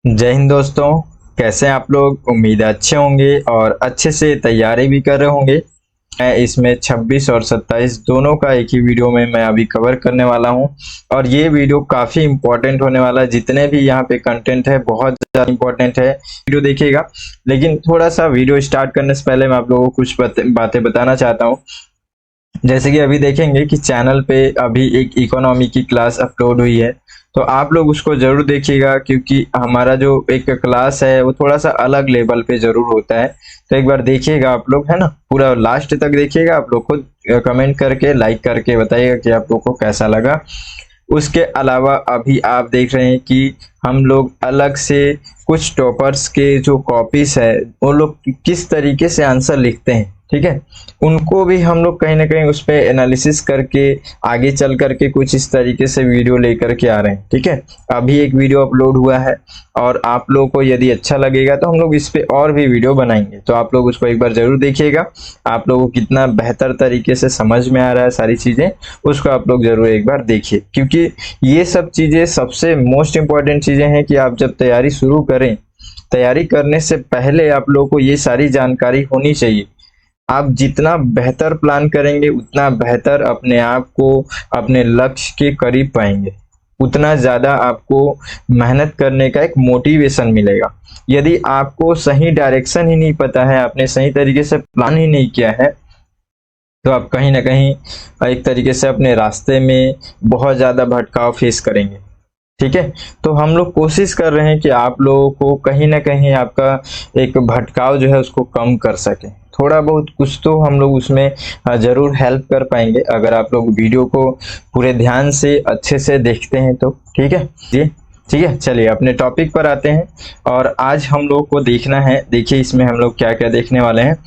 जय हिंद दोस्तों। कैसे हैं आप लोग? उम्मीद है अच्छे होंगे और अच्छे से तैयारी भी कर रहे होंगे। मैं इसमें 26 और 27 दोनों का एक ही वीडियो में मैं अभी कवर करने वाला हूं और ये वीडियो काफ़ी इम्पोर्टेंट होने वाला है। जितने भी यहाँ पे कंटेंट है बहुत ज़्यादा इम्पोर्टेंट है, वीडियो देखिएगा। लेकिन थोड़ा सा वीडियो स्टार्ट करने से पहले मैं आप लोगों को कुछ बातें बताना चाहता हूँ। जैसे कि अभी देखेंगे कि चैनल पे अभी एक इकोनॉमी की क्लास अपलोड हुई है, तो आप लोग उसको जरूर देखिएगा क्योंकि हमारा जो एक क्लास है वो थोड़ा सा अलग लेवल पे जरूर होता है। तो एक बार देखिएगा आप लोग, है ना, पूरा लास्ट तक देखिएगा। आप लोग खुद कमेंट करके लाइक करके बताइएगा कि आप लोग को कैसा लगा। उसके अलावा अभी आप देख रहे हैं कि हम लोग अलग से कुछ टॉपर्स के जो कॉपीज है वो लोग किस तरीके से आंसर लिखते हैं, ठीक है, उनको भी हम लोग कहीं ना कहीं उस पर एनालिसिस करके आगे चल करके कुछ इस तरीके से वीडियो लेकर के आ रहे हैं। ठीक है, अभी एक वीडियो अपलोड हुआ है और आप लोगों को यदि अच्छा लगेगा तो हम लोग इस पे और भी वीडियो बनाएंगे, तो आप लोग उसको एक बार जरूर देखिएगा। आप लोगों को कितना बेहतर तरीके से समझ में आ रहा है सारी चीजें, उसको आप लोग जरूर एक बार देखिए, क्योंकि ये सब चीजें सबसे मोस्ट इंपॉर्टेंट चीजें हैं कि आप जब तैयारी शुरू करें, तैयारी करने से पहले आप लोगों को ये सारी जानकारी होनी चाहिए। आप जितना बेहतर प्लान करेंगे उतना बेहतर अपने आप को अपने लक्ष्य के करीब पाएंगे, उतना ज्यादा आपको मेहनत करने का एक मोटिवेशन मिलेगा। यदि आपको सही डायरेक्शन ही नहीं पता है, आपने सही तरीके से प्लान ही नहीं किया है, तो आप कहीं ना कहीं एक तरीके से अपने रास्ते में बहुत ज्यादा भटकाव फेस करेंगे। ठीक है, तो हम लोग कोशिश कर रहे हैं कि आप लोगों को कहीं ना कहीं आपका एक भटकाव जो है उसको कम कर सके। थोड़ा बहुत कुछ तो हम लोग उसमें जरूर हेल्प कर पाएंगे अगर आप लोग वीडियो को पूरे ध्यान से अच्छे से देखते हैं तो। ठीक है जी, ठीक है, चलिए अपने टॉपिक पर आते हैं। और आज हम लोग को देखना है, देखिए इसमें हम लोग क्या क्या देखने वाले हैं।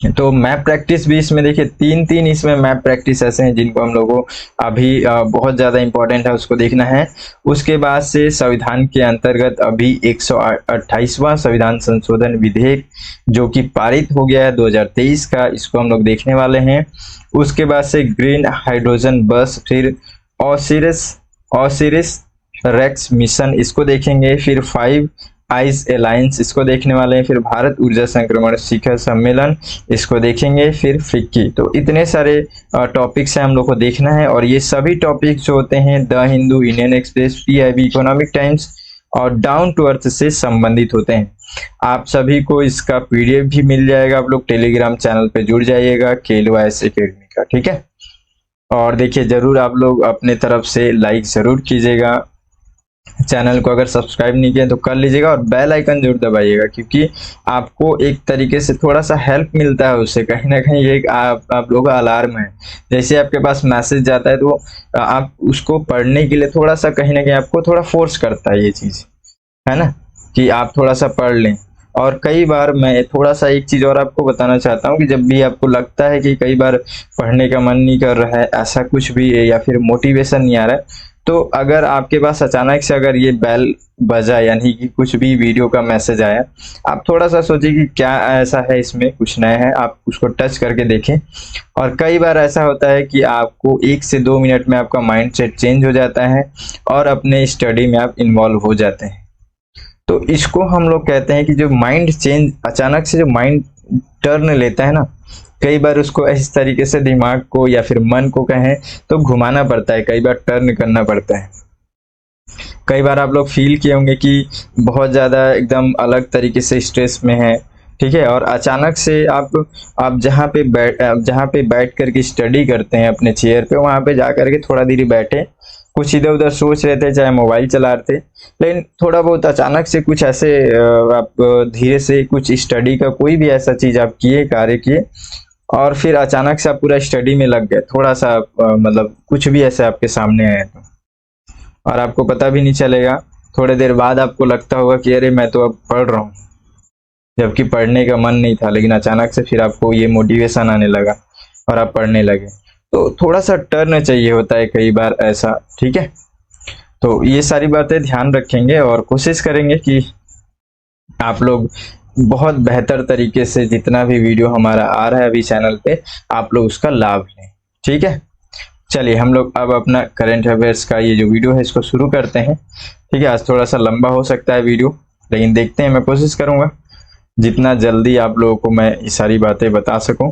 तो मैप प्रैक्टिस भी इसमें देखिए, तीन तीन इसमें मैप प्रैक्टिस ऐसे हैं जिनको हम लोगों को अभी बहुत ज्यादा इंपॉर्टेंट है, उसको देखना है। उसके बाद से संविधान के अंतर्गत अभी 128वां संविधान संशोधन विधेयक जो कि पारित हो गया है 2023 का, इसको हम लोग देखने वाले हैं। उसके बाद से ग्रीन हाइड्रोजन बस, फिर ओसिरिस ओसिरिस रेक्स मिशन, इसको देखेंगे। फिर फाइव आइज अलायंस, इसको देखने वाले हैं। फिर भारत ऊर्जा संक्रमण शिखर सम्मेलन, इसको देखेंगे। फिर फिक्की। तो इतने सारे टॉपिक्स हैं हम लोग को देखना है, और ये सभी टॉपिक जो होते हैं the Hindu, Indian express, PIB, economic times और डाउन टू अर्थ से संबंधित होते हैं। आप सभी को इसका पीडीएफ भी मिल जाएगा, आप लोग टेलीग्राम चैनल पे जुड़ जाइएगा KLOIS एकेडमी का। ठीक है, और देखिए जरूर आप लोग अपने तरफ से लाइक जरूर कीजिएगा, चैनल को अगर सब्सक्राइब नहीं किया तो कर लीजिएगा, और बेल आइकन जरूर दबाइएगा, क्योंकि आपको एक तरीके से थोड़ा सा हेल्प मिलता है उससे, कहीं ना कहीं एक आप लोगों का अलार्म है। जैसे आपके पास मैसेज जाता है तो आप उसको पढ़ने के लिए थोड़ा सा कहीं ना कहीं आपको थोड़ा फोर्स करता है ये चीज, है ना, कि आप थोड़ा सा पढ़ लें। और कई बार मैं थोड़ा सा एक चीज और आपको बताना चाहता हूँ कि जब भी आपको लगता है कि कई बार पढ़ने का मन नहीं कर रहा है, ऐसा कुछ भी है, या फिर मोटिवेशन नहीं आ रहा है, तो अगर आपके पास अचानक से अगर ये बेल बजा, यानी कि कुछ भी वीडियो का मैसेज आया, आप थोड़ा सा सोचिए कि क्या ऐसा है, इसमें कुछ नया है, आप उसको टच करके देखें। और कई बार ऐसा होता है कि आपको 1 से 2 मिनट में आपका माइंड सेट चेंज हो जाता है और अपने स्टडी में आप इन्वॉल्व हो जाते हैं। तो इसको हम लोग कहते हैं कि जो माइंड चेंज, अचानक से जो माइंड टर्न लेता है ना, कई बार उसको इस तरीके से दिमाग को या फिर मन को कहें तो घुमाना पड़ता है, कई बार टर्न करना पड़ता है। कई बार आप लोग फील किए होंगे कि बहुत ज़्यादा एकदम अलग तरीके से स्ट्रेस में है, ठीक है, और अचानक से आप जहाँ पे बैठ करके स्टडी करते हैं अपने चेयर पे, वहाँ पे जा करके थोड़ा देर बैठे, कुछ इधर उधर सोच रहे थे, चाहे मोबाइल चला रहे थे, लेकिन थोड़ा बहुत अचानक से कुछ ऐसे आप धीरे से कुछ स्टडी का कोई भी ऐसा चीज़ आप किए, कार्य किए, और फिर अचानक से आप पूरा स्टडी में लग गए, थोड़ा सा मतलब कुछ भी ऐसे आपके सामने आया तो, और आपको पता भी नहीं चलेगा। थोड़ी देर बाद आपको लगता होगा कि अरे मैं तो अब पढ़ रहा हूँ, जबकि पढ़ने का मन नहीं था, लेकिन अचानक से फिर आपको ये मोटिवेशन आने लगा और आप पढ़ने लगे। तो थोड़ा सा टर्न चाहिए होता है कई बार ऐसा। ठीक है, तो ये सारी बातें ध्यान रखेंगे और कोशिश करेंगे कि आप लोग बहुत बेहतर तरीके से जितना भी वीडियो हमारा आ रहा है अभी चैनल पे, आप लोग उसका लाभ लें। ठीक है, चलिए हम लोग अब अपना करंट अफेयर्स का ये जो वीडियो है इसको शुरू करते हैं। ठीक है, आज थोड़ा सा लंबा हो सकता है वीडियो, लेकिन देखते हैं, मैं कोशिश करूंगा जितना जल्दी आप लोगों को मैं ये सारी बातें बता सकूं।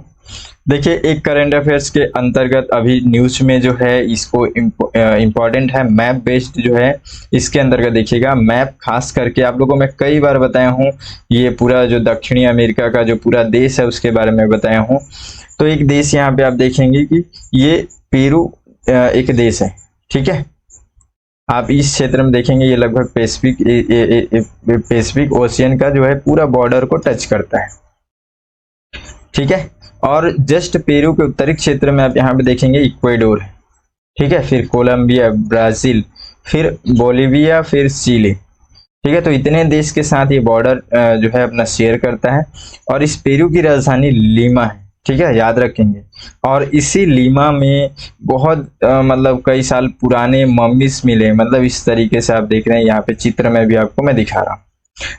देखिए, एक करंट अफेयर्स के अंतर्गत अभी न्यूज में जो है इसको इम्पोर्टेंट है मैप बेस्ड जो है, इसके अंतर्गत देखिएगा मैप खास करके आप लोगों को मैं कई बार बताया हूँ, ये पूरा जो दक्षिणी अमेरिका का जो पूरा देश है उसके बारे में बताया हूँ। तो एक देश यहाँ पे आप देखेंगे कि ये पेरू एक देश है। ठीक है, आप इस क्षेत्र में देखेंगे ये लगभग पैसिफिक ओशियन का जो है पूरा बॉर्डर को टच करता है। ठीक है, और जस्ट पेरू के उत्तरी क्षेत्र में आप यहाँ पे देखेंगे इक्वेडोर है। ठीक है, फिर कोलंबिया, ब्राजील, फिर बोलिविया, फिर चिली। ठीक है, तो इतने देश के साथ ये बॉर्डर जो है अपना शेयर करता है, और इस पेरू की राजधानी लीमा है। ठीक है, याद रखेंगे। और इसी लीमा में बहुत मतलब कई साल पुराने मम्मीज मिले, मतलब इस तरीके से आप देख रहे हैं यहाँ पे चित्र में भी आपको मैं दिखा रहा हूँ।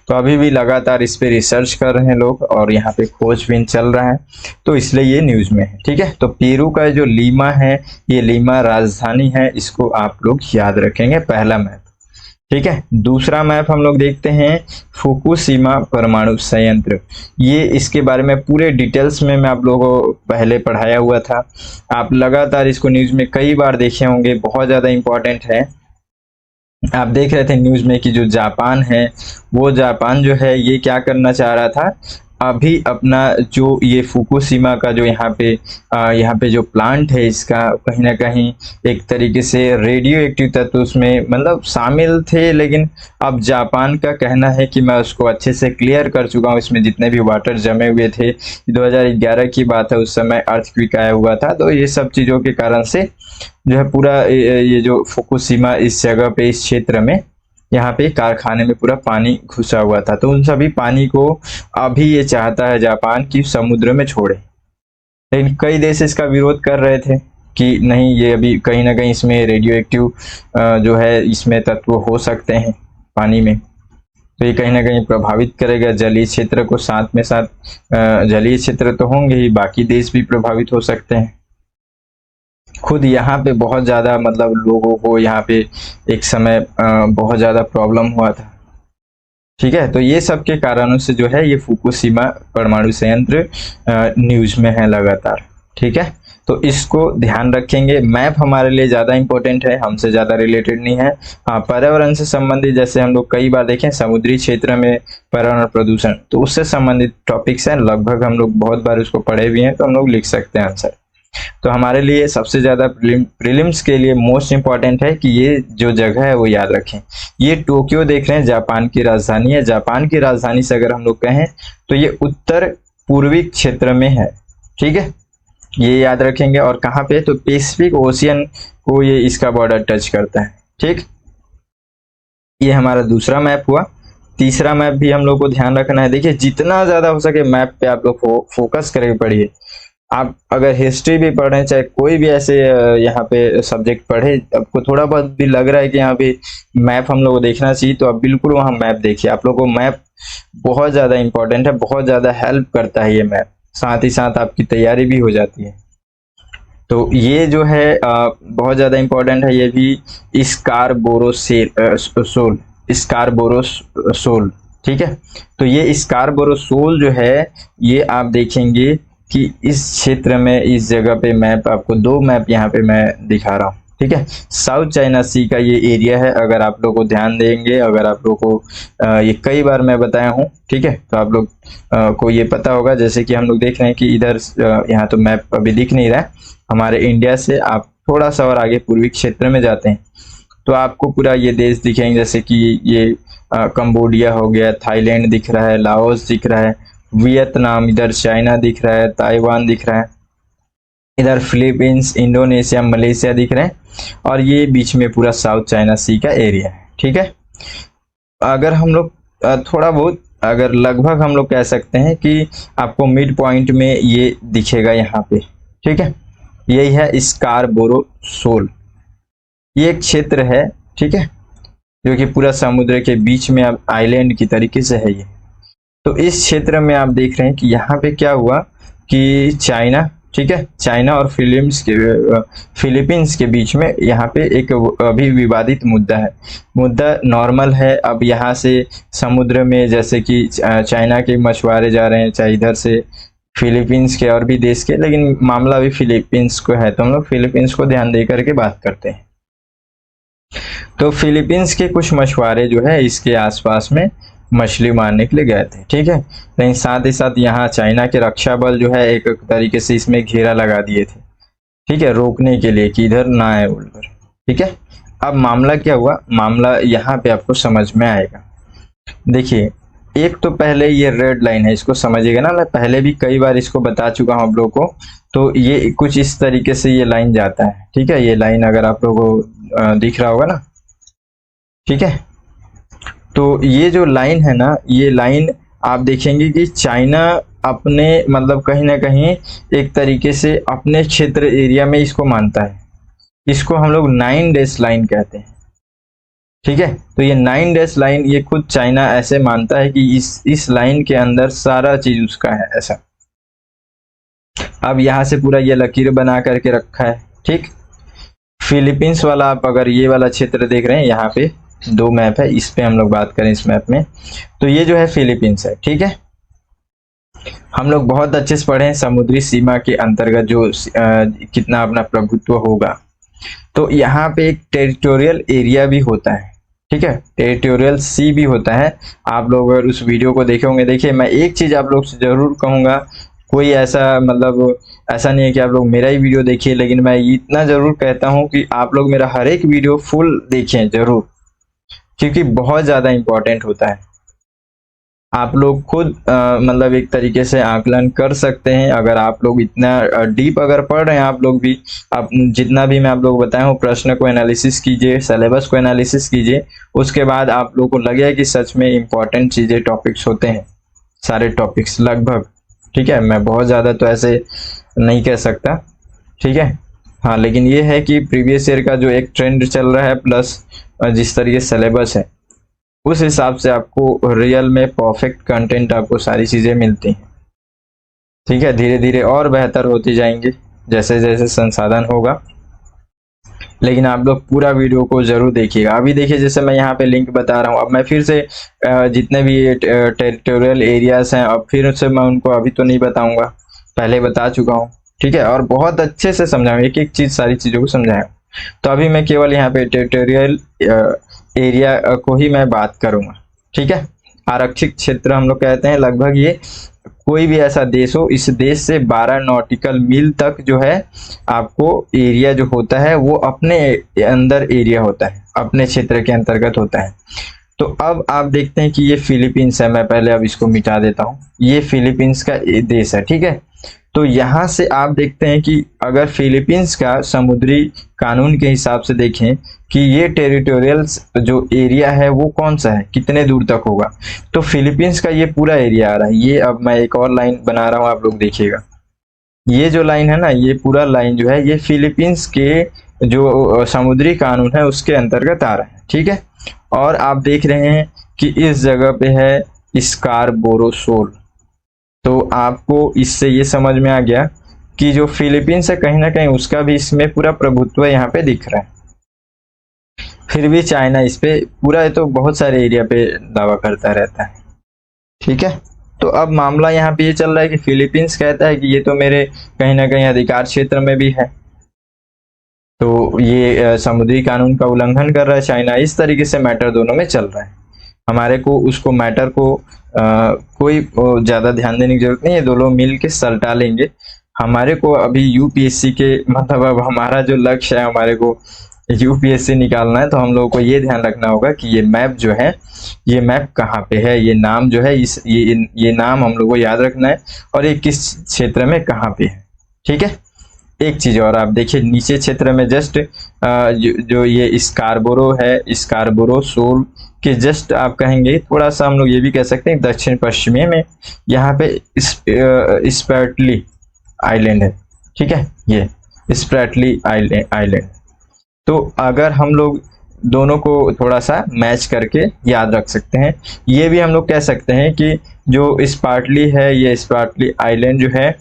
तो अभी भी लगातार इस पे रिसर्च कर रहे हैं लोग, और यहाँ पे खोजबीन चल रहा है, तो इसलिए ये न्यूज में है। ठीक है, तो पेरू का जो लीमा है, ये लीमा राजधानी है, इसको आप लोग याद रखेंगे, पहला मैप। ठीक है, दूसरा मैप हम लोग देखते हैं फुकुशिमा परमाणु संयंत्र। ये इसके बारे में पूरे डिटेल्स में मैं आप लोगों को पहले पढ़ाया हुआ था, आप लगातार इसको न्यूज में कई बार देखे होंगे, बहुत ज्यादा इंपॉर्टेंट है। आप देख रहे थे न्यूज में कि जो जापान है, वो जापान जो है ये क्या करना चाह रहा था, अभी अपना जो ये फुकुशिमा का जो यहाँ पे जो प्लांट है, इसका कहीं ना कहीं एक तरीके से रेडियो एक्टिव तत्व उसमें मतलब शामिल थे, लेकिन अब जापान का कहना है कि मैं उसको अच्छे से क्लियर कर चुका हूँ, इसमें जितने भी वाटर जमे हुए थे। 2011 की बात है, उस समय अर्थक्वेक आया हुआ था, तो ये सब चीज़ों के कारण से जो है पूरा ये जो फुकुशिमा इस जगह पे, इस क्षेत्र में, यहाँ पे कारखाने में पूरा पानी घुसा हुआ था, तो उन सभी पानी को अभी ये चाहता है जापान कि समुद्र में छोड़े। लेकिन कई देश इसका विरोध कर रहे थे कि नहीं, ये अभी कहीं ना कहीं इसमें रेडियो एक्टिव जो है इसमें तत्व हो सकते हैं पानी में, तो ये कहीं ना कहीं प्रभावित करेगा जलीय क्षेत्र को, साथ में साथ जलीय क्षेत्र तो होंगे ही, बाकी देश भी प्रभावित हो सकते हैं। खुद यहाँ पे बहुत ज़्यादा मतलब लोगों को यहाँ पे एक समय बहुत ज़्यादा प्रॉब्लम हुआ था। ठीक है, तो ये सब के कारणों से जो है ये फुकुशिमा परमाणु संयंत्र न्यूज में है लगातार। ठीक है, तो इसको ध्यान रखेंगे। मैप हमारे लिए ज़्यादा इंपॉर्टेंट है, हमसे ज़्यादा रिलेटेड नहीं है। हाँ, पर्यावरण से संबंधित जैसे हम लोग कई बार देखें समुद्री क्षेत्र में पर्यावरण प्रदूषण, तो उससे संबंधित टॉपिक्स हैं, लगभग हम लोग बहुत बार उसको पढ़े भी हैं, तो हम लोग लिख सकते हैं आंसर। तो हमारे लिए सबसे ज्यादा प्रीलिम्स के लिए मोस्ट इंपॉर्टेंट है कि ये जो जगह है वो याद रखें। ये टोक्यो देख रहे हैं, जापान की राजधानी है। जापान की राजधानी से अगर हम लोग कहें तो ये उत्तर पूर्वी क्षेत्र में है। ठीक है, ये याद रखेंगे। और कहाँ पे, तो पैसिफिक ओशियन को ये इसका बॉर्डर टच करता है। ठीक, ये हमारा दूसरा मैप हुआ। तीसरा मैप भी हम लोग को ध्यान रखना है। देखिए, जितना ज्यादा हो सके मैप पे आप लोग फोकस करके पढ़िए। आप अगर हिस्ट्री भी पढ़ें, चाहे कोई भी ऐसे यहाँ पे सब्जेक्ट पढ़े, आपको थोड़ा बहुत भी लग रहा है कि यहाँ पे मैप हम लोग को देखना चाहिए, तो आप बिल्कुल वहाँ मैप देखिए। आप लोग को मैप बहुत ज़्यादा इंपॉर्टेंट है, बहुत ज़्यादा हेल्प करता है ये मैप, साथ ही साथ आपकी तैयारी भी हो जाती है। तो ये जो है बहुत ज़्यादा इंपॉर्टेंट है। ये भी स्कारबोरोसोल। ठीक है, तो ये स्कारबोरोसोल जो है, ये आप देखेंगे कि इस क्षेत्र में, इस जगह पे मैप आपको दो मैप यहाँ पे मैं दिखा रहा हूँ। ठीक है, साउथ चाइना सी का ये एरिया है। अगर आप लोग को ध्यान देंगे, अगर आप लोग को ये कई बार मैं बताया हूँ, ठीक है, तो आप लोग को ये पता होगा। जैसे कि हम लोग देख रहे हैं कि इधर यहाँ तो मैप अभी दिख नहीं रहा है हमारे इंडिया से। आप थोड़ा सा और आगे पूर्वी क्षेत्र में जाते हैं तो आपको पूरा ये देश दिखेंगे, जैसे कि ये कंबोडिया हो गया, थाईलैंड दिख रहा है, लाओस दिख रहा है, वियतनाम, इधर चाइना दिख रहा है, ताइवान दिख रहा है, इधर फिलीपींस, इंडोनेशिया, मलेशिया दिख रहे हैं, और ये बीच में पूरा साउथ चाइना सी का एरिया है। ठीक है, अगर हम लोग थोड़ा बहुत, अगर लगभग हम लोग कह सकते हैं कि आपको मिड पॉइंट में ये दिखेगा यहाँ पे। ठीक है, यही है स्कारबोरोसोल। ये एक क्षेत्र है, ठीक है, जो कि पूरा समुद्र के बीच में अब आइलैंड की तरीके से है ये। तो इस क्षेत्र में आप देख रहे हैं कि यहाँ पे क्या हुआ कि चाइना ठीक है। चाइना और फिलीपींस के बीच में यहाँ पे एक अभी विवादित मुद्दा है। मुद्दा नॉर्मल है। अब यहाँ से समुद्र में जैसे कि चाइना के मछुआरे जा रहे हैं, चाहे इधर से फिलीपींस के और भी देश के, लेकिन मामला अभी फिलीपींस को है, तो हम लोग फिलीपींस को ध्यान दे करके बात करते हैं। तो फिलीपींस के कुछ मछुआरे जो है इसके आसपास में मछली मारने के लिए गए थे, ठीक है। लेकिन साथ ही साथ यहाँ चाइना के रक्षा बल जो है एक तरीके से इसमें घेरा लगा दिए थे, ठीक है, रोकने के लिए कि इधर ना आए उड़कर, ठीक है। अब मामला क्या हुआ, मामला यहाँ पे आपको समझ में आएगा। देखिए, एक तो पहले ये रेड लाइन है, इसको समझिएगा ना, मैं पहले भी कई बार इसको बता चुका हूँ आप लोगों को। तो ये कुछ इस तरीके से ये लाइन जाता है, ठीक है। ये लाइन अगर आप लोगों को दिख रहा होगा ना, ठीक है। तो ये जो लाइन है ना, ये लाइन आप देखेंगे कि चाइना अपने मतलब कहीं ना कहीं एक तरीके से अपने क्षेत्र एरिया में इसको मानता है। इसको हम लोग 9 डैश लाइन कहते हैं, ठीक है। तो ये 9 डैश लाइन ये खुद चाइना ऐसे मानता है कि इस लाइन के अंदर सारा चीज उसका है, ऐसा। अब यहाँ से पूरा ये लकीर बना करके रखा है, ठीक। फिलीपींस वाला आप अगर ये वाला क्षेत्र देख रहे हैं, यहाँ पे 2 मैप है, इस पे हम लोग बात करें इस मैप में, तो ये जो है फिलीपींस है, ठीक है। हम लोग बहुत अच्छे से पढ़े हैं समुद्री सीमा के अंतर्गत जो कितना अपना प्रभुत्व होगा। तो यहाँ पे एक टेरिटोरियल एरिया भी होता है, ठीक है, टेरिटोरियल सी भी होता है। आप लोग अगर उस वीडियो को देखे होंगे, देखिए मैं एक चीज आप लोग से जरूर कहूंगा, कोई ऐसा मतलब ऐसा नहीं है कि आप लोग मेरा ही वीडियो देखिए, लेकिन मैं इतना जरूर कहता हूं कि आप लोग मेरा हर एक वीडियो फुल देखें जरूर, क्योंकि बहुत ज्यादा इंपॉर्टेंट होता है। आप लोग खुद मतलब एक तरीके से आकलन कर सकते हैं अगर आप लोग इतना डीप अगर पढ़ रहे हैं। आप लोग भी, आप जितना भी मैं आप लोग बताया हूँ, प्रश्न को एनालिसिस कीजिए, सिलेबस को एनालिसिस कीजिए, उसके बाद आप लोग को लगेगा कि सच में इंपॉर्टेंट चीजें टॉपिक्स होते हैं, सारे टॉपिक्स लगभग, ठीक है। मैं बहुत ज्यादा तो ऐसे नहीं कह सकता, ठीक है। हाँ, लेकिन ये है कि प्रीवियस ईयर का जो एक ट्रेंड चल रहा है प्लस जिस तरीके सिलेबस है, उस हिसाब से आपको रियल में परफेक्ट कंटेंट आपको सारी चीजें मिलती हैं, ठीक है। धीरे धीरे और बेहतर होती जाएंगे जैसे जैसे संसाधन होगा, लेकिन आप लोग पूरा वीडियो को जरूर देखिएगा। अभी देखिए, जैसे मैं यहाँ पे लिंक बता रहा हूँ, अब मैं फिर से जितने भी टेरिटोरियल एरियाज हैं, अब फिर से मैं उनको अभी तो नहीं बताऊंगा, पहले बता चुका हूँ, ठीक है। और बहुत अच्छे से समझाऊंगा, एक एक चीज सारी चीजों को समझाया। तो अभी मैं केवल यहाँ पे टेरिटोरियल एरिया को ही मैं बात करूंगा, ठीक है। आरक्षित क्षेत्र हम लोग कहते हैं लगभग ये कोई भी ऐसा देश हो, इस देश से 12 नॉटिकल मील तक जो है आपको एरिया जो होता है वो अपने अंदर एरिया होता है, अपने क्षेत्र के अंतर्गत होता है। तो अब आप देखते हैं कि ये फिलीपींस है, मैं पहले अब इसको मिटा देता हूँ, ये फिलीपींस का देश है, ठीक है। तो यहाँ से आप देखते हैं कि अगर फिलीपींस का समुद्री कानून के हिसाब से देखें कि ये टेरिटोरियल जो एरिया है वो कौन सा है, कितने दूर तक होगा, तो फिलीपींस का ये पूरा एरिया आ रहा है। ये अब मैं एक और लाइन बना रहा हूँ, आप लोग देखिएगा, ये जो लाइन है ना, ये पूरा लाइन जो है ये फिलीपींस के जो समुद्री कानून है उसके अंतर्गत आ रहा है, ठीक है। और आप देख रहे हैं कि इस जगह पे है स्कारबोरो शोल। तो आपको इससे ये समझ में आ गया कि जो फिलीपींस है कहीं ना कहीं उसका भी इसमें पूरा प्रभुत्व यहाँ पे दिख रहा है। फिर भी चाइना इस पे पूरा तो बहुत सारे एरिया पे दावा करता रहता है, ठीक है। तो अब मामला यहाँ पे ये चल रहा है कि फिलीपींस कहता है कि ये तो मेरे कहीं ना कहीं अधिकार क्षेत्र में भी है, तो ये समुद्री कानून का उल्लंघन कर रहा है चाइना। इस तरीके से मैटर दोनों में चल रहा है। हमारे को उसको मैटर को कोई ज्यादा ध्यान देने की जरूरत नहीं है, दोनों मिल के सलटा लेंगे। हमारे को अभी यूपीएससी के मतलब अब हमारा जो लक्ष्य है, हमारे को यूपीएससी निकालना है, तो हम लोगों को ये ध्यान रखना होगा कि ये मैप जो है, ये मैप कहाँ पे है, ये नाम जो है ये नाम हम लोग को याद रखना है, और ये किस क्षेत्र में कहाँ पे है, ठीक है। एक चीज और आप देखिए, नीचे क्षेत्र में जस्ट जो ये स्कारबोरो है, स्कारबोरो शोल के जस्ट आप कहेंगे थोड़ा सा, हम लोग ये भी कह सकते हैं दक्षिण पश्चिमी में यहाँ पे स्प्रैटली आइलैंड है, ठीक है, ये स्प्रैटली आइलैंड। तो अगर हम लोग दोनों को थोड़ा सा मैच करके याद रख सकते हैं, ये भी हम लोग कह सकते हैं कि जो स्पार्टली है, ये स्पार्टली आइलैंड जो है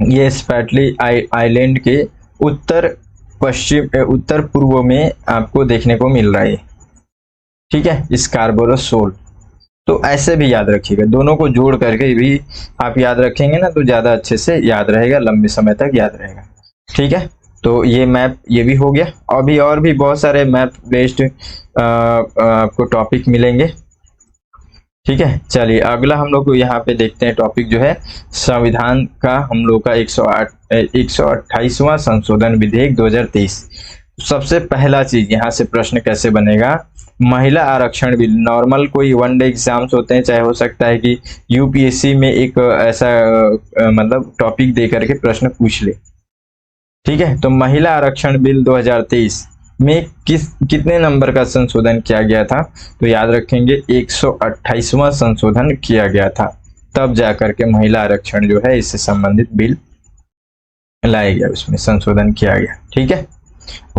ये स्पैटली आइलैंड के उत्तर पूर्व में आपको देखने को मिल रहा है। ठीक है, स्कारबोरो शोल। तो ऐसे भी याद रखिएगा, दोनों को जोड़ करके भी आप याद रखेंगे ना तो ज्यादा अच्छे से याद रहेगा, लंबे समय तक याद रहेगा। ठीक है, तो ये मैप ये भी हो गया। अभी और भी बहुत सारे मैप बेस्ड आपको टॉपिक मिलेंगे। ठीक है, चलिए अगला हम लोग यहाँ पे देखते हैं टॉपिक जो है संविधान का, हम लोग का 128वां संशोधन विधेयक 2023। सबसे पहला चीज यहाँ से प्रश्न कैसे बनेगा, महिला आरक्षण बिल। नॉर्मल कोई वन डे एग्जाम्स होते हैं, चाहे हो सकता है कि यूपीएससी में एक ऐसा मतलब टॉपिक दे करके प्रश्न पूछ ले। ठीक है, तो महिला आरक्षण बिल 2023 में कितने नंबर का संशोधन किया गया था, तो याद रखेंगे 128वां संशोधन किया गया था, तब जाकर के महिला आरक्षण जो है इससे संबंधित बिल लाया गया, उसमें संशोधन किया गया। ठीक है,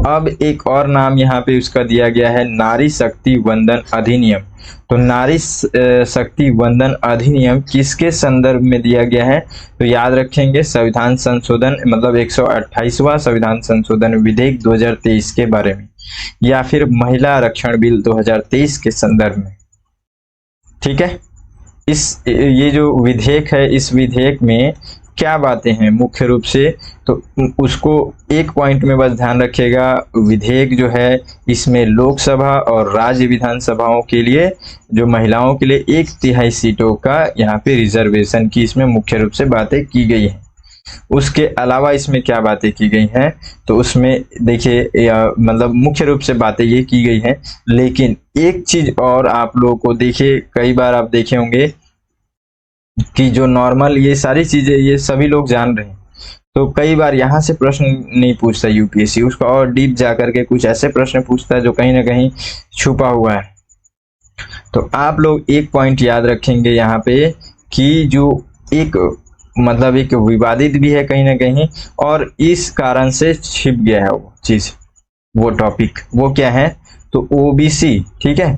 अब एक और नाम यहाँ पे उसका दिया गया है नारी शक्ति वंदन अधिनियम। तो नारी शक्ति वंदन अधिनियम किसके संदर्भ में दिया गया है, तो याद रखेंगे संविधान संशोधन मतलब 128वां संविधान संशोधन विधेयक 2023 के बारे में, या फिर महिला आरक्षण बिल 2023 के संदर्भ में। ठीक है, ये जो विधेयक है, इस विधेयक में क्या बातें हैं मुख्य रूप से, तो उसको एक पॉइंट में बस ध्यान रखिएगा। विधेयक जो है इसमें लोकसभा और राज्य विधानसभाओं के लिए जो महिलाओं के लिए 1/3 सीटों का यहाँ पे रिजर्वेशन की इसमें मुख्य रूप से बातें की गई हैं। उसके अलावा इसमें क्या बातें की गई हैं, तो उसमें देखिए मतलब मुख्य रूप से बातें ये की गई हैं, लेकिन एक चीज और आप लोगों को देखिए, कई बार आप देखे होंगे कि जो नॉर्मल ये सारी चीजें ये सभी लोग जान रहे हैं, तो कई बार यहाँ से प्रश्न नहीं पूछता यूपीएससी, उसका और डीप जाकर के कुछ ऐसे प्रश्न पूछता है जो कहीं ना कहीं छुपा हुआ है। तो आप लोग एक पॉइंट याद रखेंगे यहाँ पे कि जो एक मतलब एक विवादित भी है कहीं ना कहीं, और इस कारण से छिप गया है वो चीज, वो टॉपिक, वो क्या है, तो ओबीसी। ठीक है,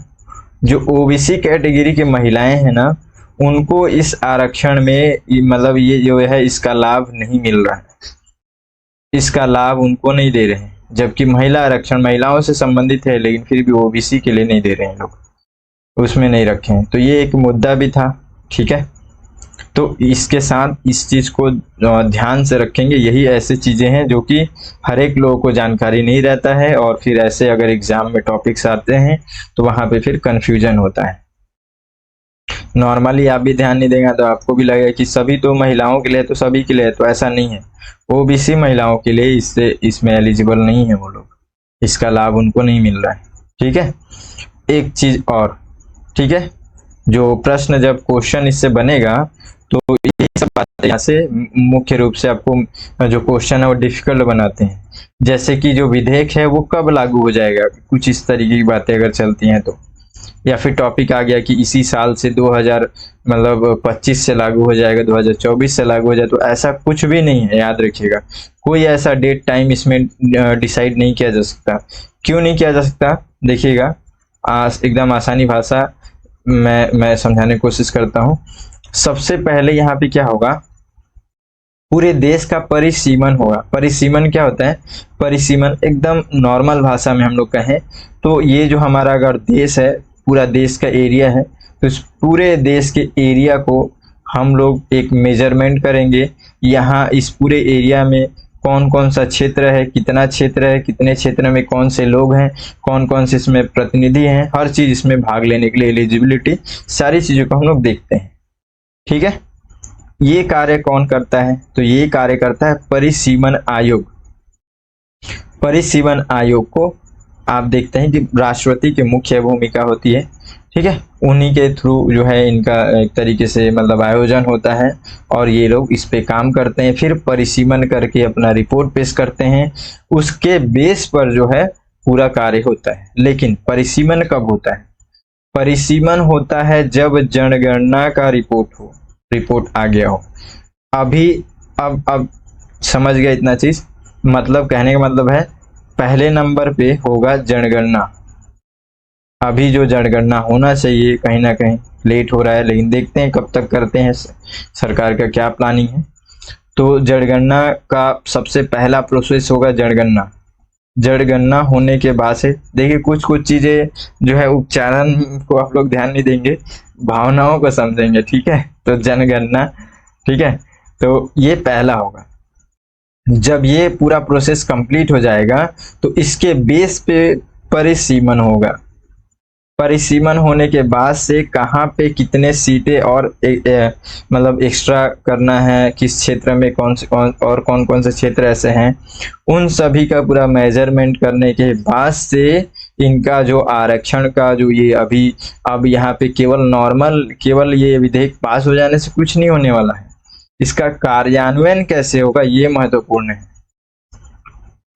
जो ओबीसी कैटेगरी की महिलाएं हैं ना, उनको इस आरक्षण में मतलब ये जो है इसका लाभ नहीं मिल रहा है, इसका लाभ उनको नहीं दे रहे हैं, जबकि महिला आरक्षण महिलाओं से संबंधित है, लेकिन फिर भी ओबीसी के लिए नहीं दे रहे हैं लोग, उसमें नहीं रखे हैं। तो ये एक मुद्दा भी था। ठीक है, तो इसके साथ इस चीज को ध्यान से रखेंगे, यही ऐसी चीजें हैं जो कि हर एक लोगों को जानकारी नहीं रहता है, और फिर ऐसे अगर एग्जाम में टॉपिक्स आते हैं तो वहां पे फिर कंफ्यूजन होता है। नॉर्मली आप भी ध्यान नहीं देंगे तो आपको भी लगेगा कि सभी तो महिलाओं के लिए, तो सभी के लिए, तो ऐसा नहीं है। ओबीसी महिलाओं के लिए इसमें एलिजिबल नहीं है वो लोग, इसका लाभ उनको नहीं मिल रहा है। ठीक है, एक चीज और, ठीक है, जो प्रश्न जब क्वेश्चन इससे बनेगा तो ये सब बातें यहाँ से मुख्य रूप से आपको जो क्वेश्चन है वो डिफिकल्ट बनाते हैं। जैसे कि जो विधेयक है वो कब लागू हो जाएगा, कुछ इस तरीके की बातें अगर चलती हैं तो, या फिर टॉपिक आ गया कि इसी साल से 2025 से लागू हो जाएगा, 2024 से लागू हो जाए, तो ऐसा कुछ भी नहीं है, याद रखिएगा। कोई ऐसा डेट टाइम इसमें डिसाइड नहीं किया जा सकता। क्यों नहीं किया जा सकता, देखिएगा एकदम आसानी भाषा मैं समझाने की कोशिश करता हूँ। सबसे पहले यहाँ पे क्या होगा, पूरे देश का परिसीमन होगा। परिसीमन क्या होता है, परिसीमन एकदम नॉर्मल भाषा में हम लोग कहें तो ये जो हमारा अगर देश है, पूरा देश का एरिया है, तो इस पूरे देश के एरिया को हम लोग एक मेजरमेंट करेंगे। यहाँ इस पूरे एरिया में कौन कौन सा क्षेत्र है, कितना क्षेत्र है, कितने क्षेत्र में कौन से लोग हैं, कौन कौन से इसमें प्रतिनिधि हैं, हर चीज इसमें भाग लेने के लिए एलिजिबिलिटी, सारी चीजों को हम लोग देखते हैं। ठीक है, ये कार्य कौन करता है, तो ये कार्य करता है परिसीमन आयोग। परिसीमन आयोग को आप देखते हैं कि राष्ट्रपति की मुख्य भूमिका होती है। ठीक है, उन्हीं के थ्रू जो है इनका एक तरीके से मतलब आयोजन होता है, और ये लोग इस पे काम करते हैं, फिर परिसीमन करके अपना रिपोर्ट पेश करते हैं, उसके बेस पर जो है पूरा कार्य होता है। लेकिन परिसीमन कब होता है, परिसीमन होता है जब जनगणना का रिपोर्ट आ गया हो। अभी अब समझ गया इतना चीज, मतलब कहने का मतलब है पहले नंबर पे होगा जनगणना। अभी जो जनगणना होना चाहिए कहीं ना कहीं लेट हो रहा है, लेकिन देखते हैं कब तक करते हैं, सरकार का क्या प्लानिंग है। तो जनगणना का सबसे पहला प्रोसेस होगा जनगणना। जनगणना होने के बाद से देखिए कुछ कुछ चीजें जो है उच्चारण को आप लोग ध्यान नहीं देंगे, भावनाओं को समझेंगे, ठीक है। तो जनगणना, ठीक है, तो ये पहला होगा। जब ये पूरा प्रोसेस कंप्लीट हो जाएगा तो इसके बेस पे परिसीमन होगा। परिसीमन होने के बाद से कहाँ पे कितने सीटें और मतलब एक्स्ट्रा करना है, किस क्षेत्र में कौन कौन से क्षेत्र ऐसे हैं, उन सभी का पूरा मेजरमेंट करने के बाद से इनका जो आरक्षण का जो ये अभी अब यहाँ पे केवल ये विधेयक पास हो जाने से कुछ नहीं होने वाला है, इसका कार्यान्वयन कैसे होगा ये महत्वपूर्ण है।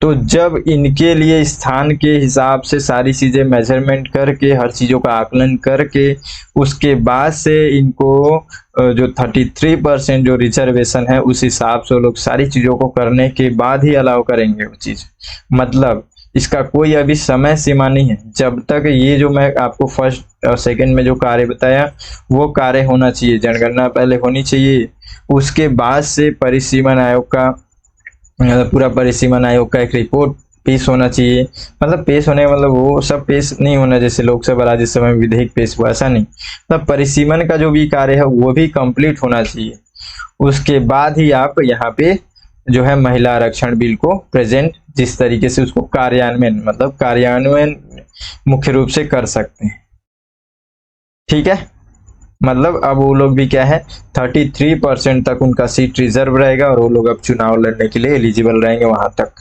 तो जब इनके लिए स्थान के हिसाब से सारी चीजें मेजरमेंट करके, हर चीजों का आकलन करके, उसके बाद से इनको जो 33% जो रिजर्वेशन है उस हिसाब से लोग सारी चीजों को करने के बाद ही अलाउ करेंगे वो चीज। मतलब इसका कोई अभी समय सीमा नहीं है, जब तक ये जो मैं आपको फर्स्ट और सेकंड में जो कार्य बताया वो कार्य होना चाहिए, जनगणना पहले होनी चाहिए, उसके बाद से परिसीमन आयोग का पूरा परिसीमन आयोग का एक रिपोर्ट पेश होना चाहिए। मतलब पेश होने मतलब वो सब पेश नहीं होना जैसे लोकसभा राज्यसभा में विधेयक पेश हुआ, ऐसा नहीं। मतलब परिसीमन का जो भी कार्य है वो भी कंप्लीट होना चाहिए। उसके बाद ही आप यहाँ पे जो है महिला आरक्षण बिल को प्रेजेंट जिस तरीके से उसको कार्यान्वयन मुख्य रूप से कर सकते हैं, ठीक है। मतलब अब वो लोग भी क्या है 33% तक उनका सीट रिजर्व रहेगा और वो लोग अब चुनाव लड़ने के लिए एलिजिबल रहेंगे वहां तक।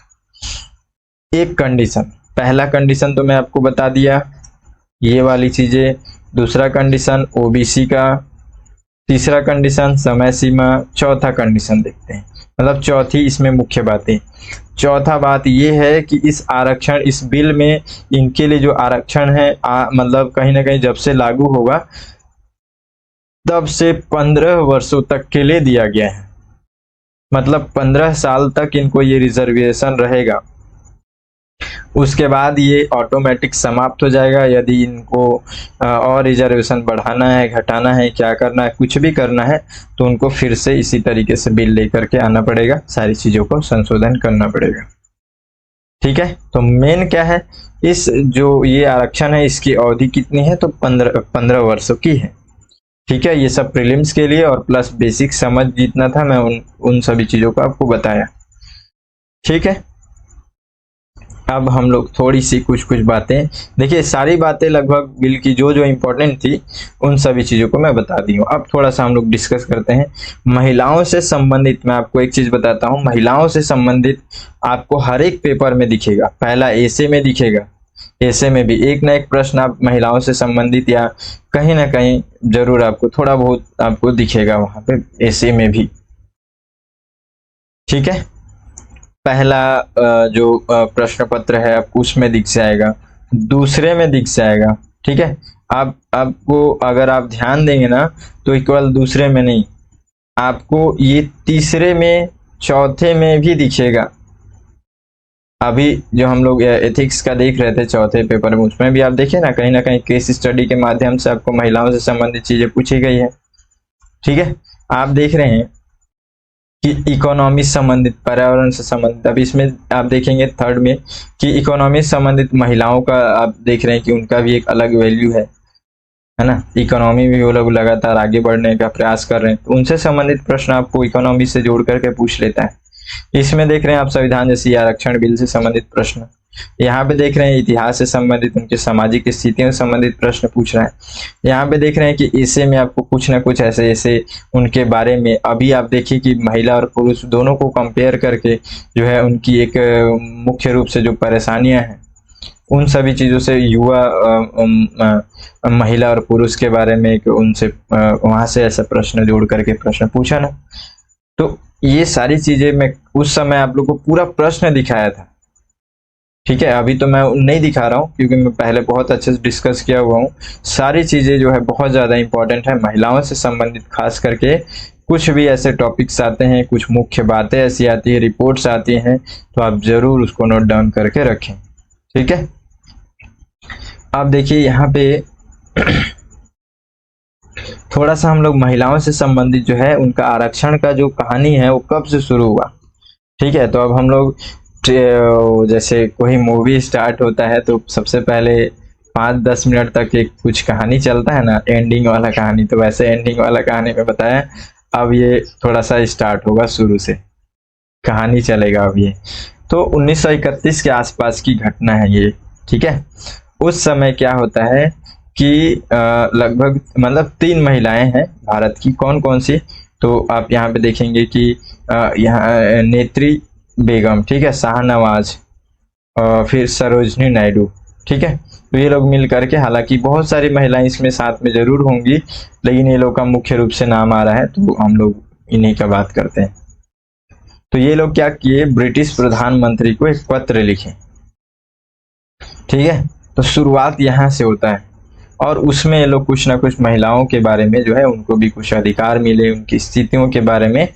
एक कंडीशन, पहला कंडीशन तो मैं आपको बता दिया ये वाली चीजें, दूसरा कंडीशन ओबीसी का, तीसरा कंडीशन समय सीमा, चौथा कंडीशन देखते हैं, मतलब चौथी इसमें मुख्य बातें। चौथा बात ये है कि इस आरक्षण, इस बिल में इनके लिए जो आरक्षण है मतलब कहीं ना कहीं जब से लागू होगा तब से 15 वर्षों तक के लिए दिया गया है। मतलब 15 साल तक इनको ये रिजर्वेशन रहेगा, उसके बाद ये ऑटोमेटिक समाप्त हो जाएगा। यदि इनको और रिजर्वेशन बढ़ाना है, घटाना है, क्या करना है, कुछ भी करना है तो उनको फिर से इसी तरीके से बिल लेकर के आना पड़ेगा, सारी चीजों को संशोधन करना पड़ेगा, ठीक है। तो मेन क्या है, इस जो ये आरक्षण है इसकी अवधि कितनी है, तो 15 वर्षों की है, ठीक है। ये सब प्रीलिम्स के लिए और प्लस बेसिक समझ जितना था मैं उन सभी चीजों को आपको बताया, ठीक है। अब हम लोग थोड़ी सी कुछ बातें देखिए, सारी बातें लगभग बिल की जो जो इम्पोर्टेंट थी उन सभी चीजों को मैं बता दी हूँ। अब थोड़ा सा हम लोग डिस्कस करते हैं महिलाओं से संबंधित। मैं आपको एक चीज बताता हूँ, महिलाओं से संबंधित आपको हर एक पेपर में दिखेगा, पहला एसे में दिखेगा, ऐसे में भी एक ना एक प्रश्न आप महिलाओं से संबंधित या कहीं ना कहीं जरूर आपको थोड़ा बहुत आपको दिखेगा वहां पे ऐसे में भी, ठीक है। पहला जो प्रश्न पत्र है आपको उसमें दिख जाएगा, दूसरे में दिख जाएगा, ठीक है। आपको अगर आप ध्यान देंगे ना तो केवल दूसरे में नहीं, आपको ये तीसरे में, चौथे में भी दिखेगा। अभी जो हम लोग एथिक्स का देख रहे थे चौथे पेपर में, उसमें भी आप देखिए ना कहीं केस स्टडी के माध्यम से आपको महिलाओं से संबंधित चीजें पूछी गई है, ठीक है। आप देख रहे हैं कि इकोनॉमी संबंधित, पर्यावरण से संबंधित, अब इसमें आप देखेंगे थर्ड में कि इकोनॉमी संबंधित महिलाओं का आप देख रहे हैं कि उनका भी एक अलग वैल्यू है ना। इकोनॉमी में वो लोग लगातार आगे बढ़ने का प्रयास कर रहे हैं, तो उनसे संबंधित प्रश्न आपको इकोनॉमी से जोड़ करके पूछ लेता है। इसमें देख रहे हैं आप संविधान जैसी आरक्षण बिल से संबंधित प्रश्न, यहाँ पे देख रहे हैं इतिहास से संबंधित, उनके सामाजिक स्थितियों से संबंधित प्रश्न पूछ रहे हैं। यहाँ पे देख रहे हैं कि ऐसे में आपको कुछ ना कुछ ऐसे उनके बारे में, अभी आप देखिए कि महिला और पुरुष दोनों को कंपेयर करके जो है उनकी एक मुख्य रूप से जो परेशानियां हैं उन सभी चीजों से युवा महिला और पुरुष के बारे में एक उनसे वहां से ऐसा प्रश्न जोड़ करके प्रश्न पूछा ना। तो ये सारी चीजें मैं उस समय आप लोग को पूरा प्रश्न दिखाया था, ठीक है। अभी तो मैं नहीं दिखा रहा हूँ क्योंकि मैं पहले बहुत अच्छे से डिस्कस किया हुआ हूँ। सारी चीजें जो है बहुत ज्यादा इंपॉर्टेंट है महिलाओं से संबंधित, खास करके कुछ भी ऐसे टॉपिक्स आते हैं, कुछ मुख्य बातें ऐसी आती है, रिपोर्ट्स आती हैं, तो आप जरूर उसको नोट डाउन करके रखें, ठीक है। आप देखिए यहाँ पे थोड़ा सा हम लोग महिलाओं से संबंधित जो है उनका आरक्षण का जो कहानी है वो कब से शुरू हुआ। ठीक है, तो अब हम लोग जैसे कोई मूवी स्टार्ट होता है तो सबसे पहले 5-10 मिनट तक एक कुछ कहानी चलता है ना, एंडिंग वाला कहानी, तो वैसे एंडिंग वाला कहानी में बताया। अब ये थोड़ा सा स्टार्ट होगा, शुरू से कहानी चलेगा अब ये। तो 1931 के आसपास की घटना है ये। ठीक है, उस समय क्या होता है कि लगभग मतलब 3 महिलाएं हैं भारत की। कौन कौन सी, तो आप यहाँ पे देखेंगे कि यहाँ नेत्री बेगम, ठीक है, शाहनवाज, फिर सरोजनी नायडू। ठीक है, तो ये लोग मिल करके, हालांकि बहुत सारी महिलाएं इसमें साथ में जरूर होंगी, लेकिन ये लोग का मुख्य रूप से नाम आ रहा है तो हम लोग इन्हीं का बात करते हैं। तो ये लोग क्या किए, ब्रिटिश प्रधानमंत्री को एक पत्र लिखे। ठीक है, तो शुरुआत यहाँ से होता है और उसमें ये लोग कुछ ना कुछ महिलाओं के बारे में जो है उनको भी कुछ अधिकार मिले, उनकी स्थितियों के बारे में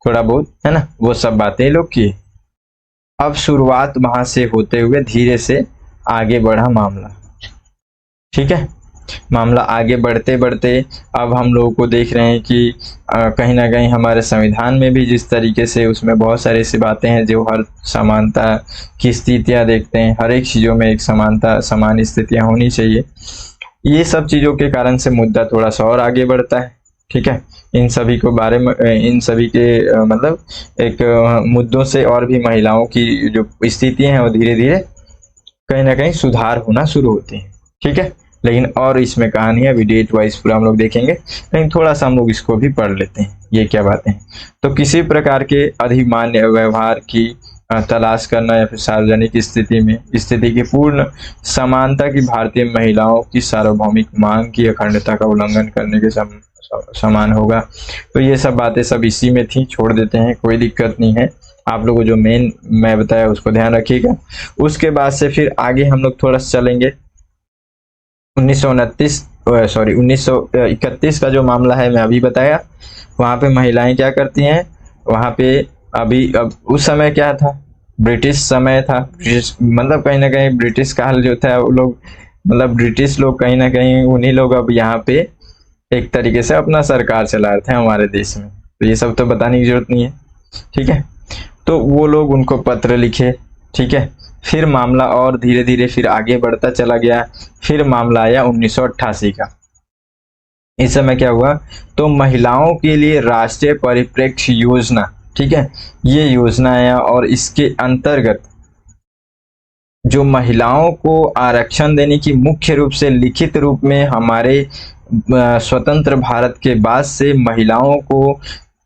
थोड़ा बहुत, है ना, वो सब बातें ये लोग किए। अब शुरुआत वहां से होते हुए धीरे से आगे बढ़ा मामला। ठीक है, मामला आगे बढ़ते बढ़ते अब हम लोगों को देख रहे हैं कि कहीं ना कहीं हमारे संविधान में भी जिस तरीके से उसमें बहुत सारी ऐसी बातें हैं जो हर समानता की स्थितियां देखते हैं, हर एक चीज़ों में एक समानता, समान स्थितियां होनी चाहिए। ये सब चीज़ों के कारण से मुद्दा थोड़ा सा और आगे बढ़ता है। ठीक है, इन सभी को बारे में, इन सभी के मतलब एक मुद्दों से और भी महिलाओं की जो स्थिति है वो धीरे धीरे कहीं ना कहीं सुधार होना शुरू होती है। ठीक है, लेकिन और इसमें कहानी है, अभी डेट वाइज पूरा हम लोग देखेंगे, लेकिन थोड़ा सा हम लोग इसको भी पढ़ लेते हैं ये क्या बातें हैं। तो किसी प्रकार के अधिमान्य व्यवहार की तलाश करना या फिर सार्वजनिक स्थिति की पूर्ण समानता की भारतीय महिलाओं की सार्वभौमिक मांग की अखंडता का उल्लंघन करने के समान होगा। तो ये सब बातें सब इसी में थी, छोड़ देते हैं, कोई दिक्कत नहीं है। आप लोगों को जो मेन मैं बताया उसको ध्यान रखिएगा। उसके बाद से फिर आगे हम लोग थोड़ा सा चलेंगे। 1931 का जो मामला है मैं अभी बताया, वहां पे महिलाएं क्या करती हैं, वहां पे अब उस समय क्या था, ब्रिटिश समय था। ब्रिटिश मतलब कहीं ना कहीं ब्रिटिश काल जो था वो लोग, मतलब ब्रिटिश लोग कहीं ना कहीं उन्हीं लोग अब यहाँ पे एक तरीके से अपना सरकार चला रहे थे हमारे देश में, तो ये सब तो बताने की जरूरत नहीं है। ठीक है, तो वो लोग उनको पत्र लिखे। ठीक है, फिर मामला और धीरे धीरे फिर आगे बढ़ता चला गया। फिर मामला आया 1988 का। इस समय क्या हुआ, तो महिलाओं के लिए राष्ट्रीय परिप्रेक्ष्य योजना, ठीक है, ये योजना आया और इसके अंतर्गत जो महिलाओं को आरक्षण देने की मुख्य रूप से लिखित रूप में हमारे स्वतंत्र भारत के बाद से महिलाओं को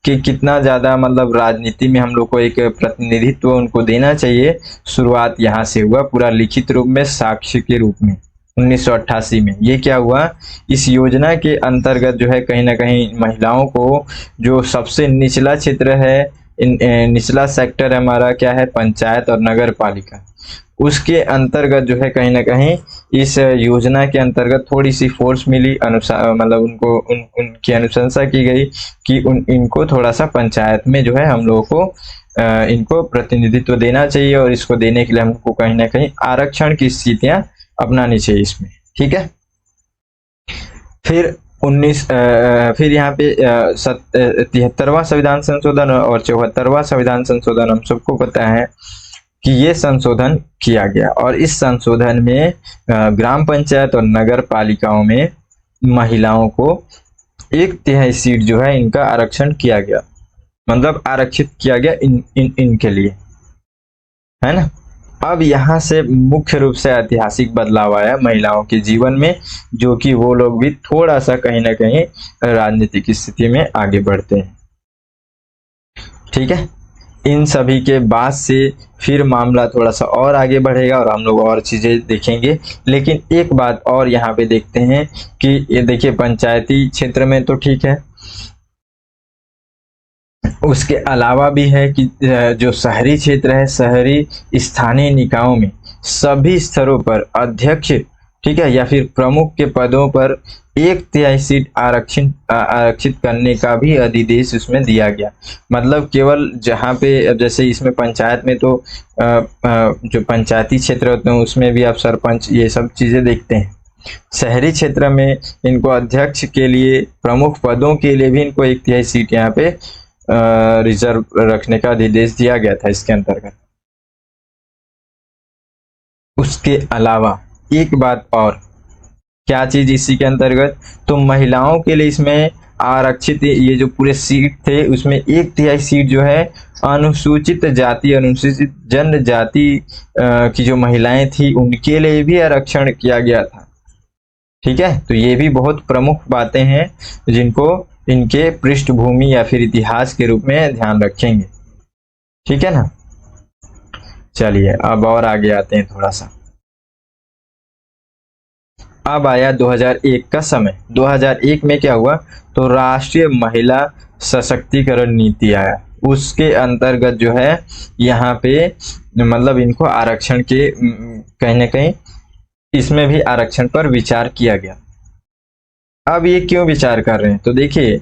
कि कितना ज़्यादा मतलब राजनीति में हम लोग को एक प्रतिनिधित्व उनको देना चाहिए, शुरुआत यहाँ से हुआ पूरा लिखित रूप में, साक्ष्य के रूप में 1988 में। ये क्या हुआ, इस योजना के अंतर्गत जो है कहीं ना कहीं महिलाओं को जो सबसे निचला क्षेत्र है, निचला सेक्टर हमारा क्या है, पंचायत और नगर पालिका, उसके अंतर्गत जो है कहीं ना कहीं इस योजना के अंतर्गत थोड़ी सी फोर्स मिली, अनुसार मतलब उनको उनकी अनुशंसा की गई कि इनको थोड़ा सा पंचायत में जो है हम लोगों को इनको प्रतिनिधित्व देना चाहिए और इसको देने के लिए हमको कहीं ना कहीं आरक्षण की स्थितियां अपनानी चाहिए इसमें। ठीक है, फिर फिर यहाँ पे 73वां संविधान संशोधन और 74वां संविधान संशोधन, हम सबको पता है कि ये संशोधन किया गया और इस संशोधन में ग्राम पंचायत और नगर पालिकाओं में महिलाओं को 1/3 सीट जो है इनका आरक्षण किया गया, मतलब आरक्षित किया गया इनके लिए, है ना। अब यहाँ से मुख्य रूप से ऐतिहासिक बदलाव आया महिलाओं के जीवन में, जो कि वो लोग भी थोड़ा सा कहीं ना कहीं राजनीतिक स्थिति में आगे बढ़ते हैं। ठीक है, इन सभी के बाद से फिर मामला थोड़ा सा और आगे बढ़ेगा और हम लोग और चीजें देखेंगे, लेकिन एक बात और यहाँ पे देखते हैं कि ये देखिए पंचायती क्षेत्र में तो ठीक है, उसके अलावा भी है कि जो शहरी क्षेत्र है, शहरी स्थानीय निकायों में सभी स्तरों पर अध्यक्ष, ठीक है, या फिर प्रमुख के पदों पर 1/3 सीट आरक्षित करने का भी अधिदेश उसमें दिया गया। मतलब केवल जहाँ पे, अब जैसे इसमें पंचायत में तो जो पंचायती क्षेत्र होते हैं उसमें भी आप सरपंच ये सब चीजें देखते हैं, शहरी क्षेत्र में इनको अध्यक्ष के लिए, प्रमुख पदों के लिए भी इनको 1/3 सीट यहाँ पे रिजर्व रखने का निर्देश दिया गया था इसके अंतर्गत। उसके अलावा एक बात और, क्या चीज इसी के अंतर्गत, तो महिलाओं के लिए इसमें आरक्षित ये जो पूरे सीट थे उसमें 1/3 सीट जो है अनुसूचित जाति, अनुसूचित जनजाति की जो महिलाएं थी उनके लिए भी आरक्षण किया गया था। ठीक है, तो ये भी बहुत प्रमुख बातें हैं जिनको इनके पृष्ठभूमि या फिर इतिहास के रूप में ध्यान रखेंगे। ठीक है ना। चलिए अब और आगे आते हैं थोड़ा सा। अब आया 2001 का समय। 2001 में क्या हुआ, तो राष्ट्रीय महिला सशक्तिकरण नीति आया। उसके अंतर्गत जो है यहाँ पे मतलब इनको आरक्षण के कहीं ना कहीं इसमें भी आरक्षण पर विचार किया गया। अब ये क्यों विचार कर रहे हैं, तो देखिए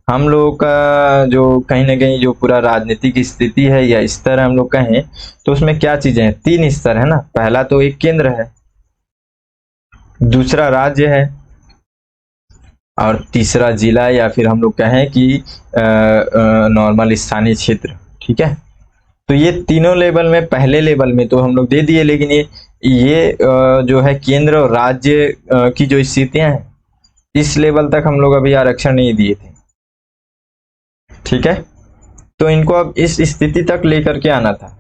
हम लोगों का जो कहीं ना कहीं जो पूरा राजनीतिक स्थिति है या स्तर हम लोग कहें तो उसमें क्या चीजें हैं, 3 स्तर है ना। पहला तो एक केंद्र है, दूसरा राज्य है और तीसरा जिला या फिर हम लोग कहें कि नॉर्मल स्थानीय क्षेत्र। ठीक है, तो ये तीनों लेवल में, पहले लेवल में तो हम लोग दे दिए, लेकिन ये जो है केंद्र और राज्य की जो स्थितियां हैं इस लेवल तक हम लोग अभी आरक्षण नहीं दिए थे। ठीक है, तो इनको अब इस स्थिति तक लेकर के आना था,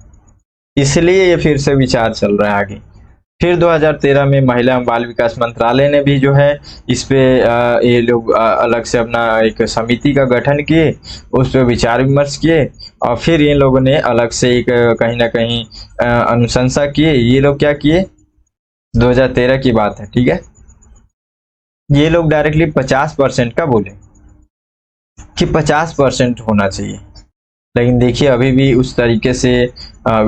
इसलिए ये फिर से विचार चल रहा है आगे। फिर 2013 में महिला एवं बाल विकास मंत्रालय ने भी जो है इस पे ये लोग अलग से अपना एक समिति का गठन किए, उस पर विचार विमर्श किए और फिर इन लोगों ने अलग से एक कहीं ना कहीं अनुशंसा किए। ये लोग क्या किए, 2013 की बात है। ठीक है, ये लोग डायरेक्टली 50% का बोले कि 50% होना चाहिए, लेकिन देखिए अभी भी उस तरीके से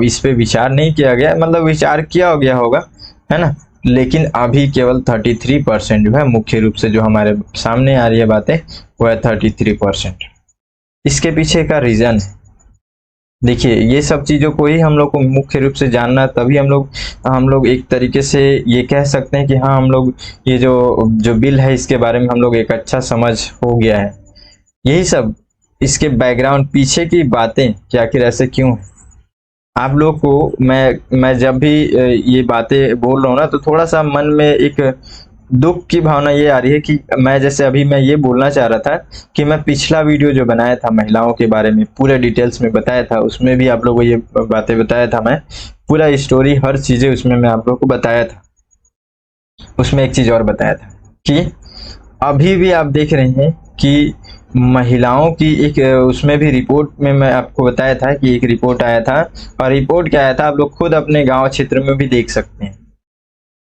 इस पे विचार नहीं किया गया, मतलब विचार किया गया होगा है ना, लेकिन अभी केवल 33% जो है, मुख्य रूप से जो हमारे सामने आ रही है बातें वो है 33%। इसके पीछे का रीजन है, देखिए ये सब चीजों को ही हम लोग को मुख्य रूप से जानना, तभी हम लोग एक तरीके से ये कह सकते हैं कि हाँ हम लोग ये जो बिल है इसके बारे में हम लोग एक अच्छा समझ हो गया है। यही सब इसके बैकग्राउंड, पीछे की बातें कि आखिर ऐसे क्यों है, आप लोग को मैं जब भी ये बातें बोल रहा हूँ ना तो थोड़ा सा मन में एक दुख की भावना ये आ रही है कि मैं ये बोलना चाह रहा था कि मैं पिछला वीडियो जो बनाया था महिलाओं के बारे में पूरे डिटेल्स में बताया था, उसमें भी आप लोगों को ये बातें बताया था, मैं पूरा स्टोरी हर चीजें उसमें मैं आप लोगों को बताया था। उसमें एक चीज और बताया था कि अभी भी आप देख रहे हैं कि महिलाओं की एक उसमें भी रिपोर्ट में मैं आपको बताया था कि एक रिपोर्ट आया था, और रिपोर्ट क्या आया था आप लोग खुद अपने गांव क्षेत्र में भी देख सकते हैं,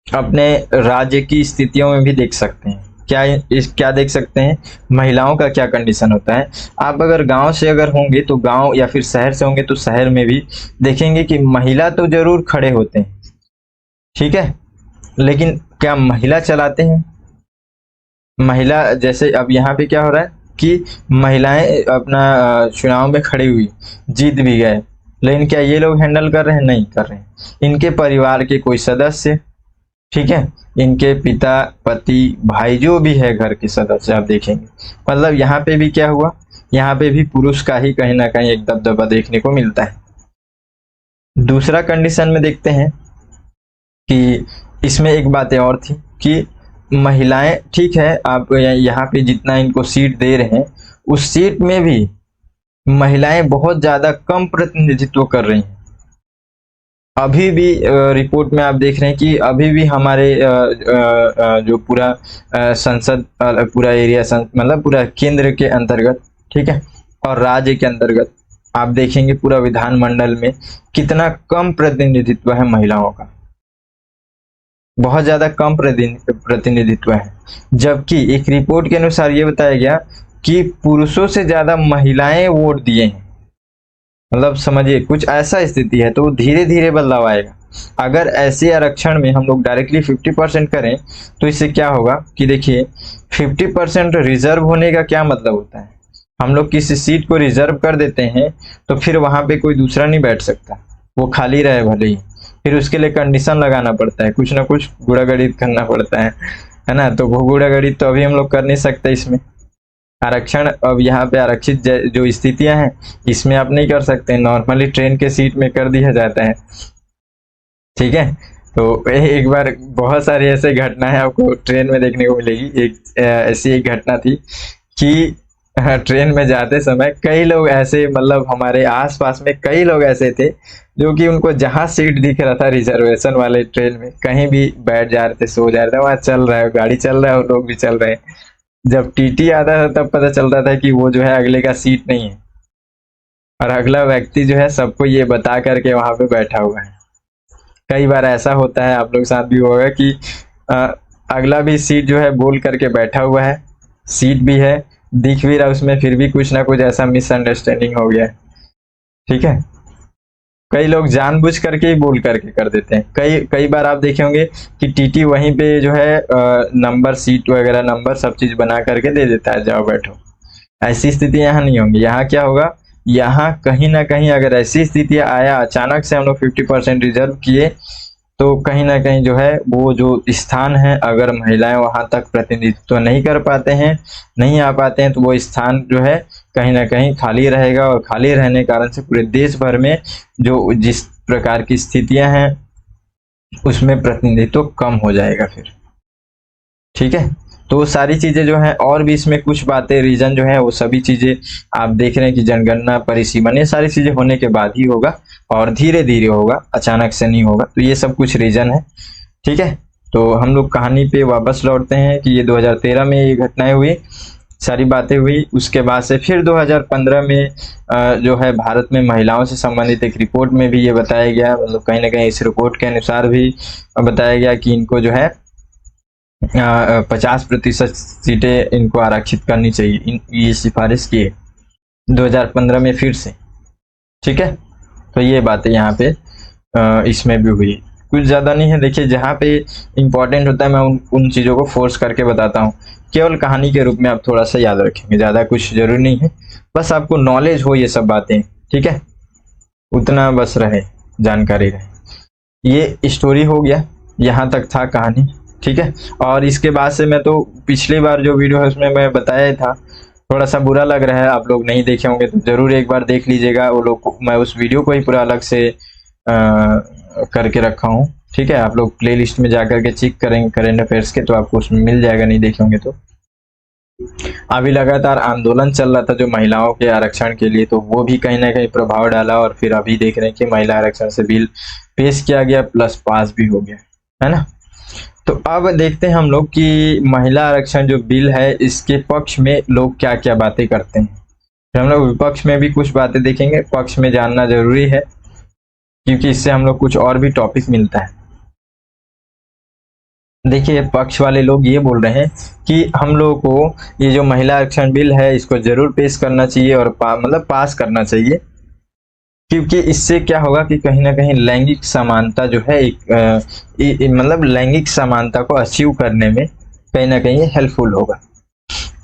अपने राज्य की स्थितियों में भी देख सकते हैं। क्या देख सकते हैं, महिलाओं का क्या कंडीशन होता है। आप अगर गांव से अगर होंगे तो गांव, या फिर शहर से होंगे तो शहर में भी देखेंगे कि महिला तो जरूर खड़े होते हैं, ठीक है, लेकिन क्या महिला चलाते हैं। महिला जैसे अब यहाँ पे क्या हो रहा है कि महिलाएं अपना चुनाव में खड़ी हुई, जीत भी गए, लेकिन क्या ये लोग हैंडल कर रहे हैं, नहीं कर रहे हैं। इनके परिवार के कोई सदस्य, ठीक है, इनके पिता, पति, भाई, जो भी है घर के सदस्य, आप देखेंगे मतलब यहाँ पे भी क्या हुआ, यहाँ पे भी पुरुष का ही कहीं ना कहीं एक दबदबा देखने को मिलता है। दूसरा कंडीशन में देखते हैं कि इसमें एक बात और थी कि महिलाएं, ठीक है, आप यहाँ पे जितना इनको सीट दे रहे हैं उस सीट में भी महिलाएं बहुत ज्यादा कम प्रतिनिधित्व कर रही हैं। अभी भी रिपोर्ट में आप देख रहे हैं कि अभी भी हमारे जो पूरा संसद, पूरा एरिया, मतलब पूरा केंद्र के अंतर्गत, ठीक है, और राज्य के अंतर्गत आप देखेंगे पूरा विधानमंडल में कितना कम प्रतिनिधित्व है महिलाओं का, बहुत ज्यादा कम प्रतिनिधित्व है। जबकि एक रिपोर्ट के अनुसार ये बताया गया कि पुरुषों से ज्यादा महिलाएं वोट दिए हैं। मतलब समझिए कुछ ऐसा स्थिति है, तो धीरे धीरे बदलाव आएगा। अगर ऐसे आरक्षण में हम लोग डायरेक्टली 50% करें तो इससे क्या होगा कि देखिए 50% रिजर्व होने का क्या मतलब होता है, हम लोग किसी सीट को रिजर्व कर देते हैं तो फिर वहां पे कोई दूसरा नहीं बैठ सकता, वो खाली रहे भले ही, फिर उसके लिए कंडीशन लगाना पड़ता है, कुछ ना कुछ गुणा गणित करना पड़ता है ना। तो वो गुणा गणित तो अभी हम लोग कर नहीं सकते इसमें। आरक्षण अब यहाँ पे आरक्षित जो स्थितियां हैं इसमें आप नहीं कर सकते, नॉर्मली ट्रेन के सीट में कर दिया जाता है। ठीक है, तो एक बार बहुत सारी ऐसे घटनाएं आपको ट्रेन में देखने को मिलेगी। एक ऐसी एक घटना थी कि ट्रेन में जाते समय कई लोग ऐसे, मतलब हमारे आसपास में कई लोग ऐसे थे जो कि उनको जहां सीट दिख रहा था रिजर्वेशन वाले ट्रेन में कहीं भी बैठ जा रहे थे, सो जा रहे थे, वहां चल रहा है, गाड़ी चल रहा है और लोग भी चल रहे हैं। जब टीटी आता था तब पता चलता था कि वो जो है अगले का सीट नहीं है और अगला व्यक्ति जो है सबको ये बता करके वहां पे बैठा हुआ है। कई बार ऐसा होता है, आप लोग साथ भी होगा कि अ, अगला भी सीट जो है बोल करके बैठा हुआ है, सीट भी है, दिख भी रहा उसमें, फिर भी कुछ ना कुछ ऐसा मिसअंडरस्टैंडिंग हो गया है। ठीक है, कई लोग जानबूझ करके ही बोल करके कर देते हैं। कई कई बार आप देखे होंगे कि टीटी वहीं पे जो है नंबर, सीट वगैरह नंबर सब चीज बना करके दे देता है, जाओ बैठो। ऐसी स्थिति यहाँ नहीं होंगी। यहाँ क्या होगा, यहाँ कहीं ना कहीं अगर ऐसी स्थिति आया, अचानक से हम लोग 50% रिजर्व किए, तो कहीं ना कहीं जो है वो जो स्थान है, अगर महिलाएं वहां तक प्रतिनिधित्व नहीं कर पाते हैं, नहीं आ पाते हैं, तो वो स्थान जो है कहीं ना कहीं खाली रहेगा और खाली रहने के कारण से पूरे देश भर में जो जिस प्रकार की स्थितियां हैं उसमें प्रतिनिधित्व कम हो जाएगा फिर। ठीक है, तो सारी चीजें जो है, और भी इसमें कुछ बातें, रीजन जो है वो सभी चीजें आप देख रहे हैं कि जनगणना, परिसीमन, ये सारी चीजें होने के बाद ही होगा और धीरे धीरे होगा, अचानक से नहीं होगा। तो ये सब कुछ रीजन है। ठीक है, तो हम लोग कहानी पे वापस लौटते हैं कि ये 2013 में ये घटनाएं हुई, सारी बातें हुई। उसके बाद से फिर 2015 में जो है भारत में महिलाओं से संबंधित एक रिपोर्ट में भी ये बताया गया, मतलब कहीं ना कहीं इस रिपोर्ट के अनुसार भी बताया गया कि इनको जो है 50% सीटें इनको आरक्षित करनी चाहिए, ये सिफारिश की है 2015 में फिर से। ठीक है, तो ये बातें यहाँ पे इसमें भी हुई, कुछ ज्यादा नहीं है। देखिए, जहाँ पे इंपॉर्टेंट होता है मैं उन चीजों को फोर्स करके बताता हूँ, केवल कहानी के रूप में आप थोड़ा सा याद रखेंगे, ज्यादा कुछ जरूरी नहीं है, बस आपको नॉलेज हो ये सब बातें। ठीक है, उतना बस रहे, जानकारी रहे। ये स्टोरी हो गया, यहाँ तक था कहानी। ठीक है, और इसके बाद से मैं तो पिछली बार जो वीडियो है उसमें मैं बताया था, थोड़ा सा बुरा लग रहा है, आप लोग नहीं देखे होंगे तो जरूर एक बार देख लीजिएगा। वो लोग, मैं उस वीडियो को ही पूरा अलग से करके रखा हूँ। ठीक है, आप लोग प्लेलिस्ट में जाकर के चेक करेंगे करेंट अफेयर्स के, तो आपको उसमें मिल जाएगा, नहीं देखे होंगे तो। अभी लगातार आंदोलन चल रहा था जो महिलाओं के आरक्षण के लिए, तो वो भी कहीं ना कहीं प्रभाव डाला, और फिर अभी देख रहे हैं कि महिला आरक्षण से बिल पेश किया गया, प्लस पास भी हो गया, है ना। तो अब देखते हैं हम लोग कि महिला आरक्षण जो बिल है इसके पक्ष में लोग क्या क्या बातें करते हैं। फिर हम लोग विपक्ष में भी कुछ बातें देखेंगे, पक्ष में जानना जरूरी है क्योंकि इससे हम लोग कुछ और भी टॉपिक मिलता है। देखिए, पक्ष वाले लोग ये बोल रहे हैं कि हम लोगों को ये जो महिला आरक्षण बिल है इसको जरूर पेश करना चाहिए और मतलब पास करना चाहिए, क्योंकि इससे क्या होगा कि कहीं ना कहीं लैंगिक समानता जो है मतलब लैंगिक समानता को अचीव करने में कहीं ना कहीं हेल्पफुल होगा।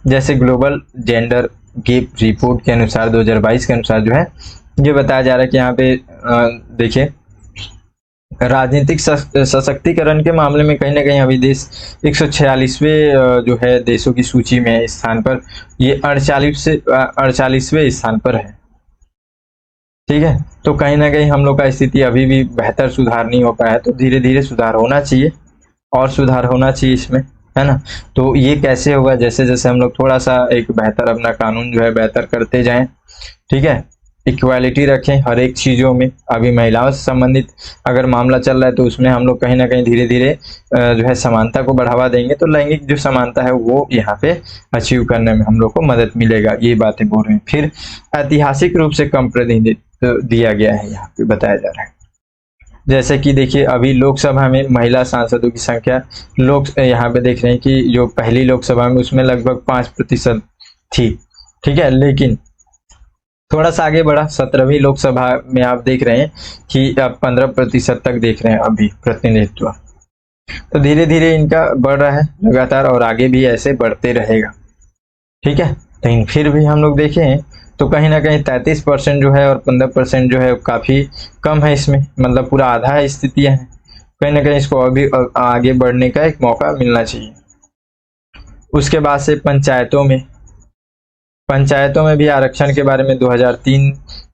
जैसे ग्लोबल जेंडर गैप रिपोर्ट के अनुसार 2022 के अनुसार जो है ये बताया जा रहा है कि यहाँ पे देखिए, राजनीतिक सशक्तिकरण के मामले में कहीं ना कहीं अभी देश 146वें जो है देशों की सूची में स्थान पर, ये 48वें स्थान पर है। ठीक है, तो कहीं ना कहीं हम लोग का स्थिति अभी भी बेहतर सुधार नहीं हो पाया है, तो धीरे धीरे सुधार होना चाहिए और सुधार होना चाहिए इसमें, है ना। तो ये कैसे होगा, जैसे जैसे हम लोग थोड़ा सा एक बेहतर अपना कानून जो है बेहतर करते जाएं। ठीक है, इक्वालिटी रखें हर एक चीजों में। अभी महिलाओं से संबंधित अगर मामला चल रहा है तो उसमें हम लोग कहीं ना कहीं धीरे धीरे जो है समानता को बढ़ावा देंगे, तो लैंगिक जो समानता है वो यहाँ पे अचीव करने में हम लोग को मदद मिलेगा, ये बातें बोल रहे हैं। फिर ऐतिहासिक रूप से कम प्रतिनिधित्व दिया गया है, यहाँ पे बताया जा रहा है। जैसे कि देखिए, अभी लोकसभा में महिला सांसदों की संख्या यहाँ पे देख रहे हैं कि जो पहली लोकसभा में उसमें लगभग 5% थी। ठीक है, लेकिन थोड़ा सा आगे बढ़ा 17वीं लोकसभा में आप देख रहे हैं कि अब 15% तक देख रहे हैं अभी प्रतिनिधित्व। तो धीरे धीरे इनका बढ़ रहा है लगातार और आगे भी ऐसे बढ़ते रहेगा। ठीक है, लेकिन फिर भी हम लोग देखें तो कहीं ना कहीं 33% जो है और 15% जो है काफ़ी कम है इसमें, मतलब पूरा आधा है स्थितियाँ हैं। कहीं ना कहीं इसको अभी आगे बढ़ने का एक मौका मिलना चाहिए। उसके बाद से पंचायतों में भी आरक्षण के बारे में 2003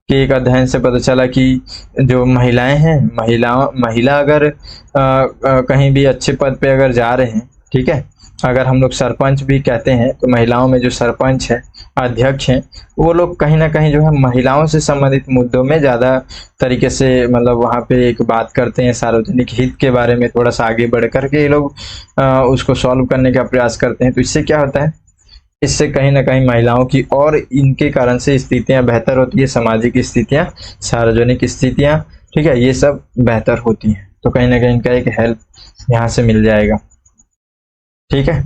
के एक अध्ययन से पता चला कि जो महिलाएं हैं, महिला अगर कहीं भी अच्छे पद पे अगर जा रहे हैं, ठीक है, अगर हम लोग सरपंच भी कहते हैं तो महिलाओं में जो सरपंच है, अध्यक्ष हैं, वो लोग कहीं ना कहीं जो है महिलाओं से संबंधित मुद्दों में ज़्यादा तरीके से मतलब वहाँ पे एक बात करते हैं, सार्वजनिक हित के बारे में थोड़ा सा आगे बढ़ करके ये लोग उसको सॉल्व करने का प्रयास करते हैं। तो इससे क्या होता है, इससे कहीं ना कहीं महिलाओं की और इनके कारण से स्थितियां बेहतर होती है, सामाजिक स्थितियां, सार्वजनिक स्थितियां, ठीक है, ये सब बेहतर होती हैं। तो कहीं ना कहीं इनका एक हेल्प यहाँ से मिल जाएगा, ठीक है।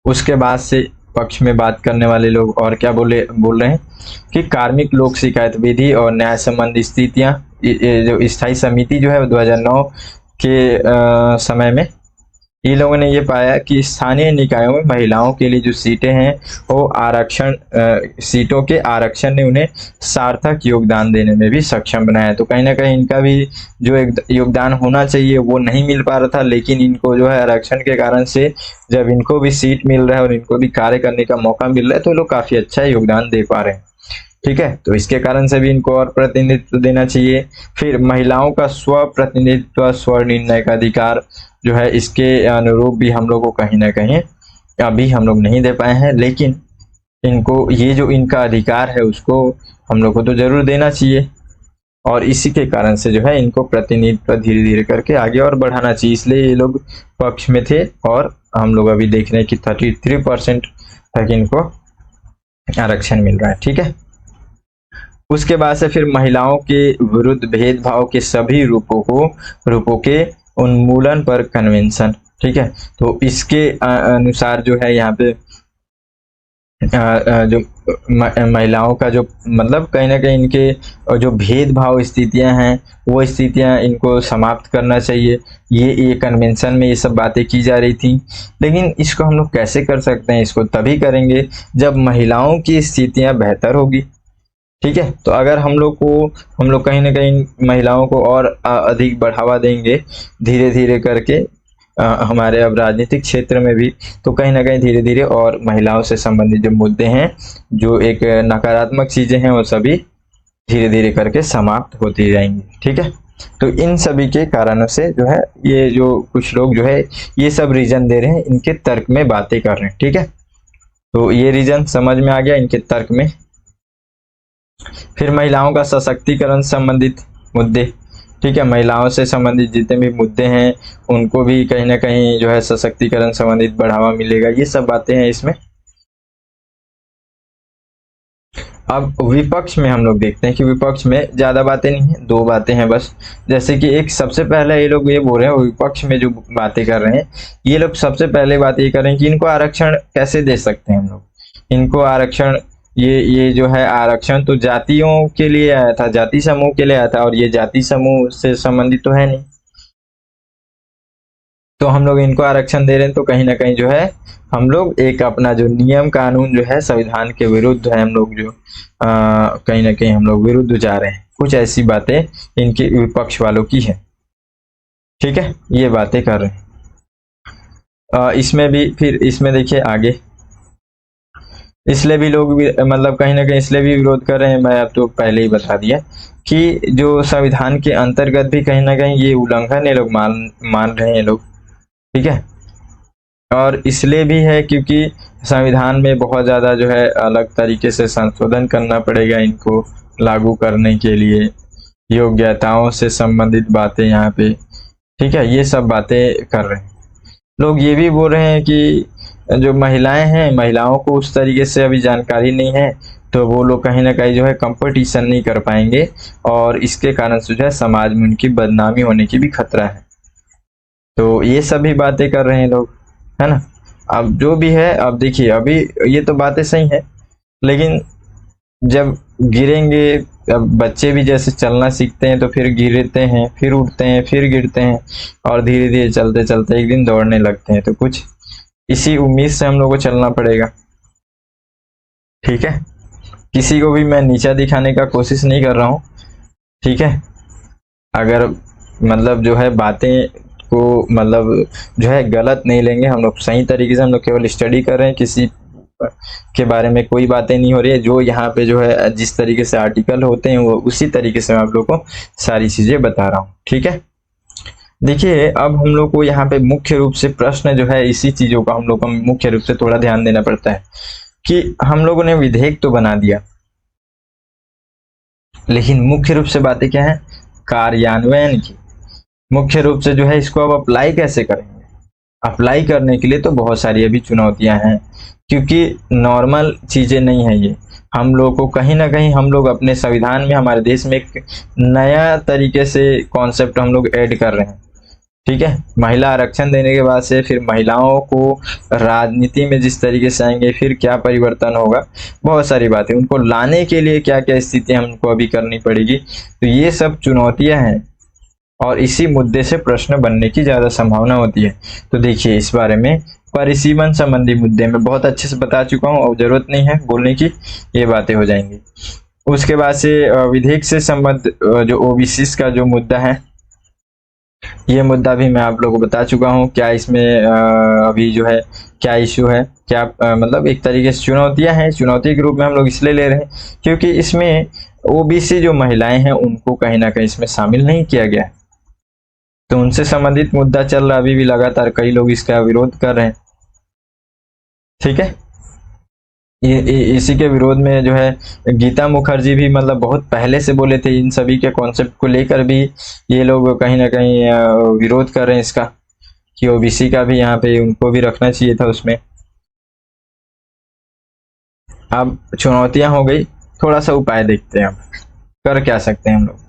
उसके बाद से पक्ष में बात करने वाले लोग और क्या बोल रहे हैं कि कार्मिक लोक शिकायत विधि और न्याय संबंधी स्थितियां, जो स्थायी समिति जो है 2009 के समय में ये लोगों ने ये पाया कि स्थानीय निकायों में महिलाओं के लिए जो सीटें हैं वो सीटों के आरक्षण ने उन्हें सार्थक योगदान देने में भी सक्षम बनाया। तो कहीं ना कहीं इनका भी जो एक योगदान होना चाहिए वो नहीं मिल पा रहा था, लेकिन इनको जो है आरक्षण के कारण से जब इनको भी सीट मिल रहा है और इनको भी कार्य करने का मौका मिल रहा है तो लोग काफी अच्छा योगदान दे पा रहे हैं, ठीक है। तो इसके कारण से भी इनको और प्रतिनिधित्व देना चाहिए। फिर महिलाओं का स्व प्रतिनिधित्व, स्व निर्णय का अधिकार जो है, इसके अनुरूप भी हम लोग को कहीं ना कहीं अभी हम लोग नहीं दे पाए हैं, लेकिन इनको ये जो इनका अधिकार है उसको हम लोग को तो जरूर देना चाहिए, और इसी के कारण से जो है इनको प्रतिनिधित्व धीरे धीरे करके आगे और बढ़ाना चाहिए। इसलिए ये लोग पक्ष में थे और हम लोग अभी देख रहे हैं कि 33% तक इनको आरक्षण मिल रहा है, ठीक है। उसके बाद से फिर महिलाओं के विरुद्ध भेदभाव के सभी रूपों के उन्मूलन पर कन्वेंशन, ठीक है। तो इसके अनुसार जो है यहाँ पे जो महिलाओं का जो मतलब कहीं ना कहीं इनके जो भेदभाव स्थितियां हैं वो स्थितियां इनको समाप्त करना चाहिए। ये कन्वेंशन में ये सब बातें की जा रही थी, लेकिन इसको हम लोग कैसे कर सकते हैं, इसको तभी करेंगे जब महिलाओं की स्थितियां बेहतर होगी, ठीक है। तो अगर हम लोग कहीं ना कहीं महिलाओं को और अधिक बढ़ावा देंगे धीरे धीरे करके हमारे अब राजनीतिक क्षेत्र में भी, तो कहीं ना कहीं धीरे धीरे और महिलाओं से संबंधित जो मुद्दे हैं, जो एक नकारात्मक चीजें हैं, वो सभी धीरे धीरे करके समाप्त होती जाएंगी, ठीक है। तो इन सभी के कारणों से जो है ये जो कुछ लोग जो है ये सब रीजन दे रहे हैं, इनके तर्क में बातें कर रहे हैं, ठीक है। तो ये रीजन समझ में आ गया इनके तर्क में। फिर महिलाओं का सशक्तिकरण संबंधित मुद्दे, ठीक है, महिलाओं से संबंधित जितने भी मुद्दे हैं उनको भी कहीं ना कहीं जो है सशक्तिकरण संबंधित बढ़ावा मिलेगा, ये सब बातें हैं इसमें। अब विपक्ष में हम लोग देखते हैं कि विपक्ष में ज्यादा बातें नहीं है, 2 बातें हैं बस। जैसे कि एक सबसे पहले ये लोग ये बोल रहे हैं, विपक्ष में जो बातें कर रहे हैं ये लोग सबसे पहले बात ये कर रहे हैं कि इनको आरक्षण कैसे दे सकते हैं हम लोग, इनको आरक्षण, ये जो है आरक्षण तो जातियों के लिए आया था, जाति समूह के लिए आया था, और ये जाति समूह से संबंधित तो है नहीं, तो हम लोग इनको आरक्षण दे रहे हैं तो कहीं ना कहीं जो है हम लोग एक अपना जो नियम कानून जो है संविधान के विरुद्ध है, हम लोग जो कहीं ना कहीं हम लोग विरुद्ध जा रहे हैं, कुछ ऐसी बातें इनके विपक्ष वालों की है, ठीक है, ये बातें कर रहे हैं। इसमें भी फिर इसमें देखिए आगे, इसलिए भी लोग मतलब कहीं ना कहीं इसलिए भी विरोध कर रहे हैं, मैं अब तो पहले ही बता दिया कि जो संविधान के अंतर्गत भी कहीं ना कहीं ये उल्लंघन ये लोग मान रहे हैं लोग, ठीक है। और इसलिए भी है क्योंकि संविधान में बहुत ज़्यादा जो है अलग तरीके से संशोधन करना पड़ेगा इनको लागू करने के लिए, योग्यताओं से संबंधित बातें यहाँ पे, ठीक है, ये सब बातें कर रहे हैं लोग। ये भी बोल रहे हैं कि जो महिलाएं हैं, महिलाओं को उस तरीके से अभी जानकारी नहीं है, तो वो लोग कहीं ना कहीं जो है कंपटीशन नहीं कर पाएंगे, और इसके कारण से जो है समाज में उनकी बदनामी होने की भी खतरा है। तो ये सभी बातें कर रहे हैं लोग, है ना। अब जो भी है, अब देखिए अभी ये तो बातें सही है, लेकिन जब गिरेंगे, अब बच्चे भी जैसे चलना सीखते हैं तो फिर गिरते हैं, फिर उठते हैं, फिर गिरते हैं, और धीरे धीरे चलते चलते एक दिन दौड़ने लगते हैं। तो कुछ इसी उम्मीद से हम लोग को चलना पड़ेगा। ठीक है, किसी को भी मैं नीचा दिखाने का कोशिश नहीं कर रहा हूँ। ठीक है, अगर मतलब जो है बातें को मतलब जो है गलत नहीं लेंगे, हम लोग सही तरीके से हम लोग केवल स्टडी कर रहे हैं, किसी के बारे में कोई बातें नहीं हो रही है। जो यहाँ पे जो है जिस तरीके से आर्टिकल होते हैं वो उसी तरीके से मैं आप लोग को सारी चीजें बता रहा हूँ। ठीक है, देखिए अब हम लोग को यहाँ पे मुख्य रूप से प्रश्न जो है इसी चीजों का हम लोग को मुख्य रूप से थोड़ा ध्यान देना पड़ता है कि हम लोगों ने विधेयक तो बना दिया, लेकिन मुख्य रूप से बातें क्या है, कार्यान्वयन की। मुख्य रूप से जो है इसको अब अप्लाई कैसे करेंगे। अप्लाई करने के लिए तो बहुत सारी अभी चुनौतियां हैं, क्योंकि नॉर्मल चीजें नहीं है ये। हम लोग को कहीं ना कहीं हम लोग अपने संविधान में हमारे देश में एक नया तरीके से कॉन्सेप्ट हम लोग ऐड कर रहे हैं। ठीक है, महिला आरक्षण देने के बाद से फिर महिलाओं को राजनीति में जिस तरीके से आएंगे, फिर क्या परिवर्तन होगा, बहुत सारी बातें उनको लाने के लिए क्या क्या स्थितियां हमको अभी करनी पड़ेगी। तो ये सब चुनौतियां हैं और इसी मुद्दे से प्रश्न बनने की ज्यादा संभावना होती है। तो देखिए इस बारे में परिसीमन संबंधी मुद्दे में बहुत अच्छे से बता चुका हूँ और जरूरत नहीं है बोलने की, ये बातें हो जाएंगी। उसके बाद से विधेयक से संबंध जो ओबीसी का जो मुद्दा है, ये मुद्दा भी मैं आप लोगों को बता चुका हूँ। क्या इसमें अभी जो है क्या इश्यू है, क्या मतलब एक तरीके से चुनौतियां हैं। चुनौती के रूप में हम लोग इसलिए ले रहे हैं क्योंकि इसमें ओबीसी जो महिलाएं हैं उनको कहीं ना कहीं इसमें शामिल नहीं किया गया है, तो उनसे संबंधित मुद्दा चल रहा है अभी भी लगातार, कई लोग इसका विरोध कर रहे हैं। ठीक है, इसी के विरोध में जो है गीता मुखर्जी भी मतलब बहुत पहले से बोले थे, इन सभी के कॉन्सेप्ट को लेकर भी ये लोग कहीं ना कहीं विरोध कर रहे हैं इसका, कि ओबीसी का भी यहाँ पे उनको भी रखना चाहिए था उसमें। अब चुनौतियां हो गई, थोड़ा सा उपाय देखते हैं हम कर क्या सकते हैं हम लोग।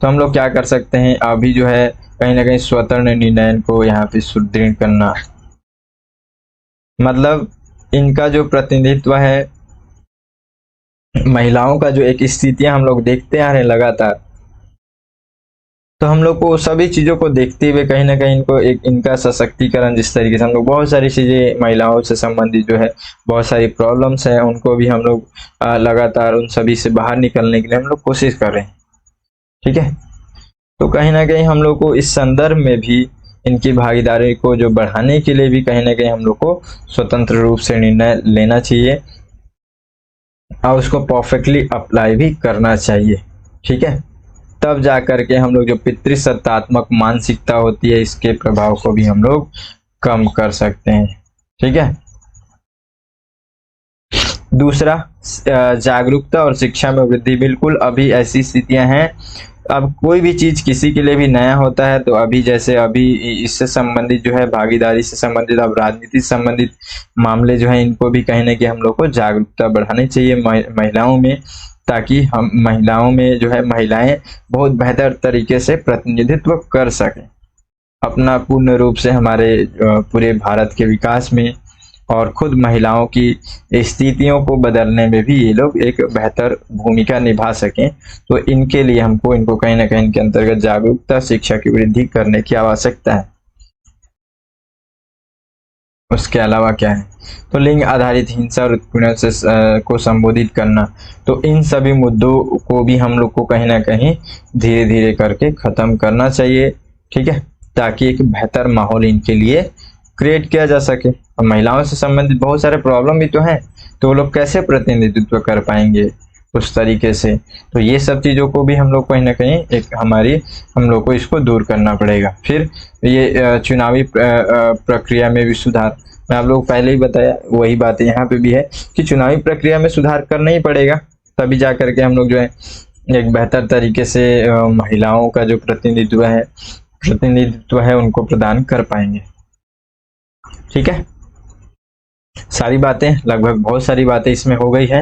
तो हम लोग क्या कर सकते हैं, अभी जो है कहीं ना कहीं स्वतंत्र निर्णय को यहाँ पे सुदृढ़ करना, मतलब इनका जो प्रतिनिधित्व है, महिलाओं का जो एक स्थितियां हम लोग देखते आ रहे हैं लगातार, तो हम लोग को सभी चीजों को देखते हुए कहीं ना कहीं इनको एक इनका सशक्तिकरण, जिस तरीके से हम लोग बहुत सारी चीजें महिलाओं से संबंधित जो है बहुत सारी प्रॉब्लम्स है उनको भी हम लोग लगातार उन सभी से बाहर निकलने के लिए हम लोग कोशिश कर रहे हैं। ठीक है, तो कहीं ना कहीं हम लोग को इस संदर्भ में भी इनकी भागीदारी को जो बढ़ाने के लिए भी कहीं ना कहीं हम लोग को स्वतंत्र रूप से निर्णय लेना चाहिए और उसको परफेक्टली अप्लाई भी करना चाहिए। ठीक है, तब जा करके हम लोग जो पितृसत्तात्मक मानसिकता होती है इसके प्रभाव को भी हम लोग कम कर सकते हैं। ठीक है, दूसरा जागरूकता और शिक्षा में वृद्धि। बिल्कुल अभी ऐसी स्थितियां हैं, अब कोई भी चीज किसी के लिए भी नया होता है, तो अभी जैसे अभी इससे संबंधित जो है भागीदारी से संबंधित, अब राजनीति से संबंधित मामले जो है इनको भी कहीं ना कहीं हम लोग को जागरूकता बढ़ानी चाहिए महिलाओं में, ताकि हम महिलाओं में जो है महिलाएं बहुत बेहतर तरीके से प्रतिनिधित्व कर सकें अपना पूर्ण रूप से हमारे पूरे भारत के विकास में, और खुद महिलाओं की स्थितियों को बदलने में भी ये लोग एक बेहतर भूमिका निभा सकें। तो इनके लिए हमको इनको कहीं ना कहीं इनके अंतर्गत जागरूकता शिक्षा की वृद्धि करने की आवश्यकता है। उसके अलावा क्या है, तो लिंग आधारित हिंसा और उत्पीड़न से को संबोधित करना, तो इन सभी मुद्दों को भी हम लोग को कहीं ना कहीं धीरे धीरे करके खत्म करना चाहिए। ठीक है, ताकि एक बेहतर माहौल इनके लिए क्रिएट किया जा सके। और महिलाओं से संबंधित बहुत सारे प्रॉब्लम भी तो हैं, तो वो लोग कैसे प्रतिनिधित्व कर पाएंगे उस तरीके से, तो ये सब चीज़ों को भी हम लोग कहीं ना कहीं एक हम लोग को इसको दूर करना पड़ेगा। फिर ये चुनावी प्रक्रिया में भी सुधार, मैं आप लोग पहले ही बताया, वही बात यहाँ पे भी है कि चुनावी प्रक्रिया में सुधार करना ही पड़ेगा, तभी जा करके हम लोग जो है एक बेहतर तरीके से महिलाओं का जो प्रतिनिधित्व है उनको प्रदान कर पाएंगे। ठीक है, सारी बातें लगभग बहुत सारी बातें इसमें हो गई है।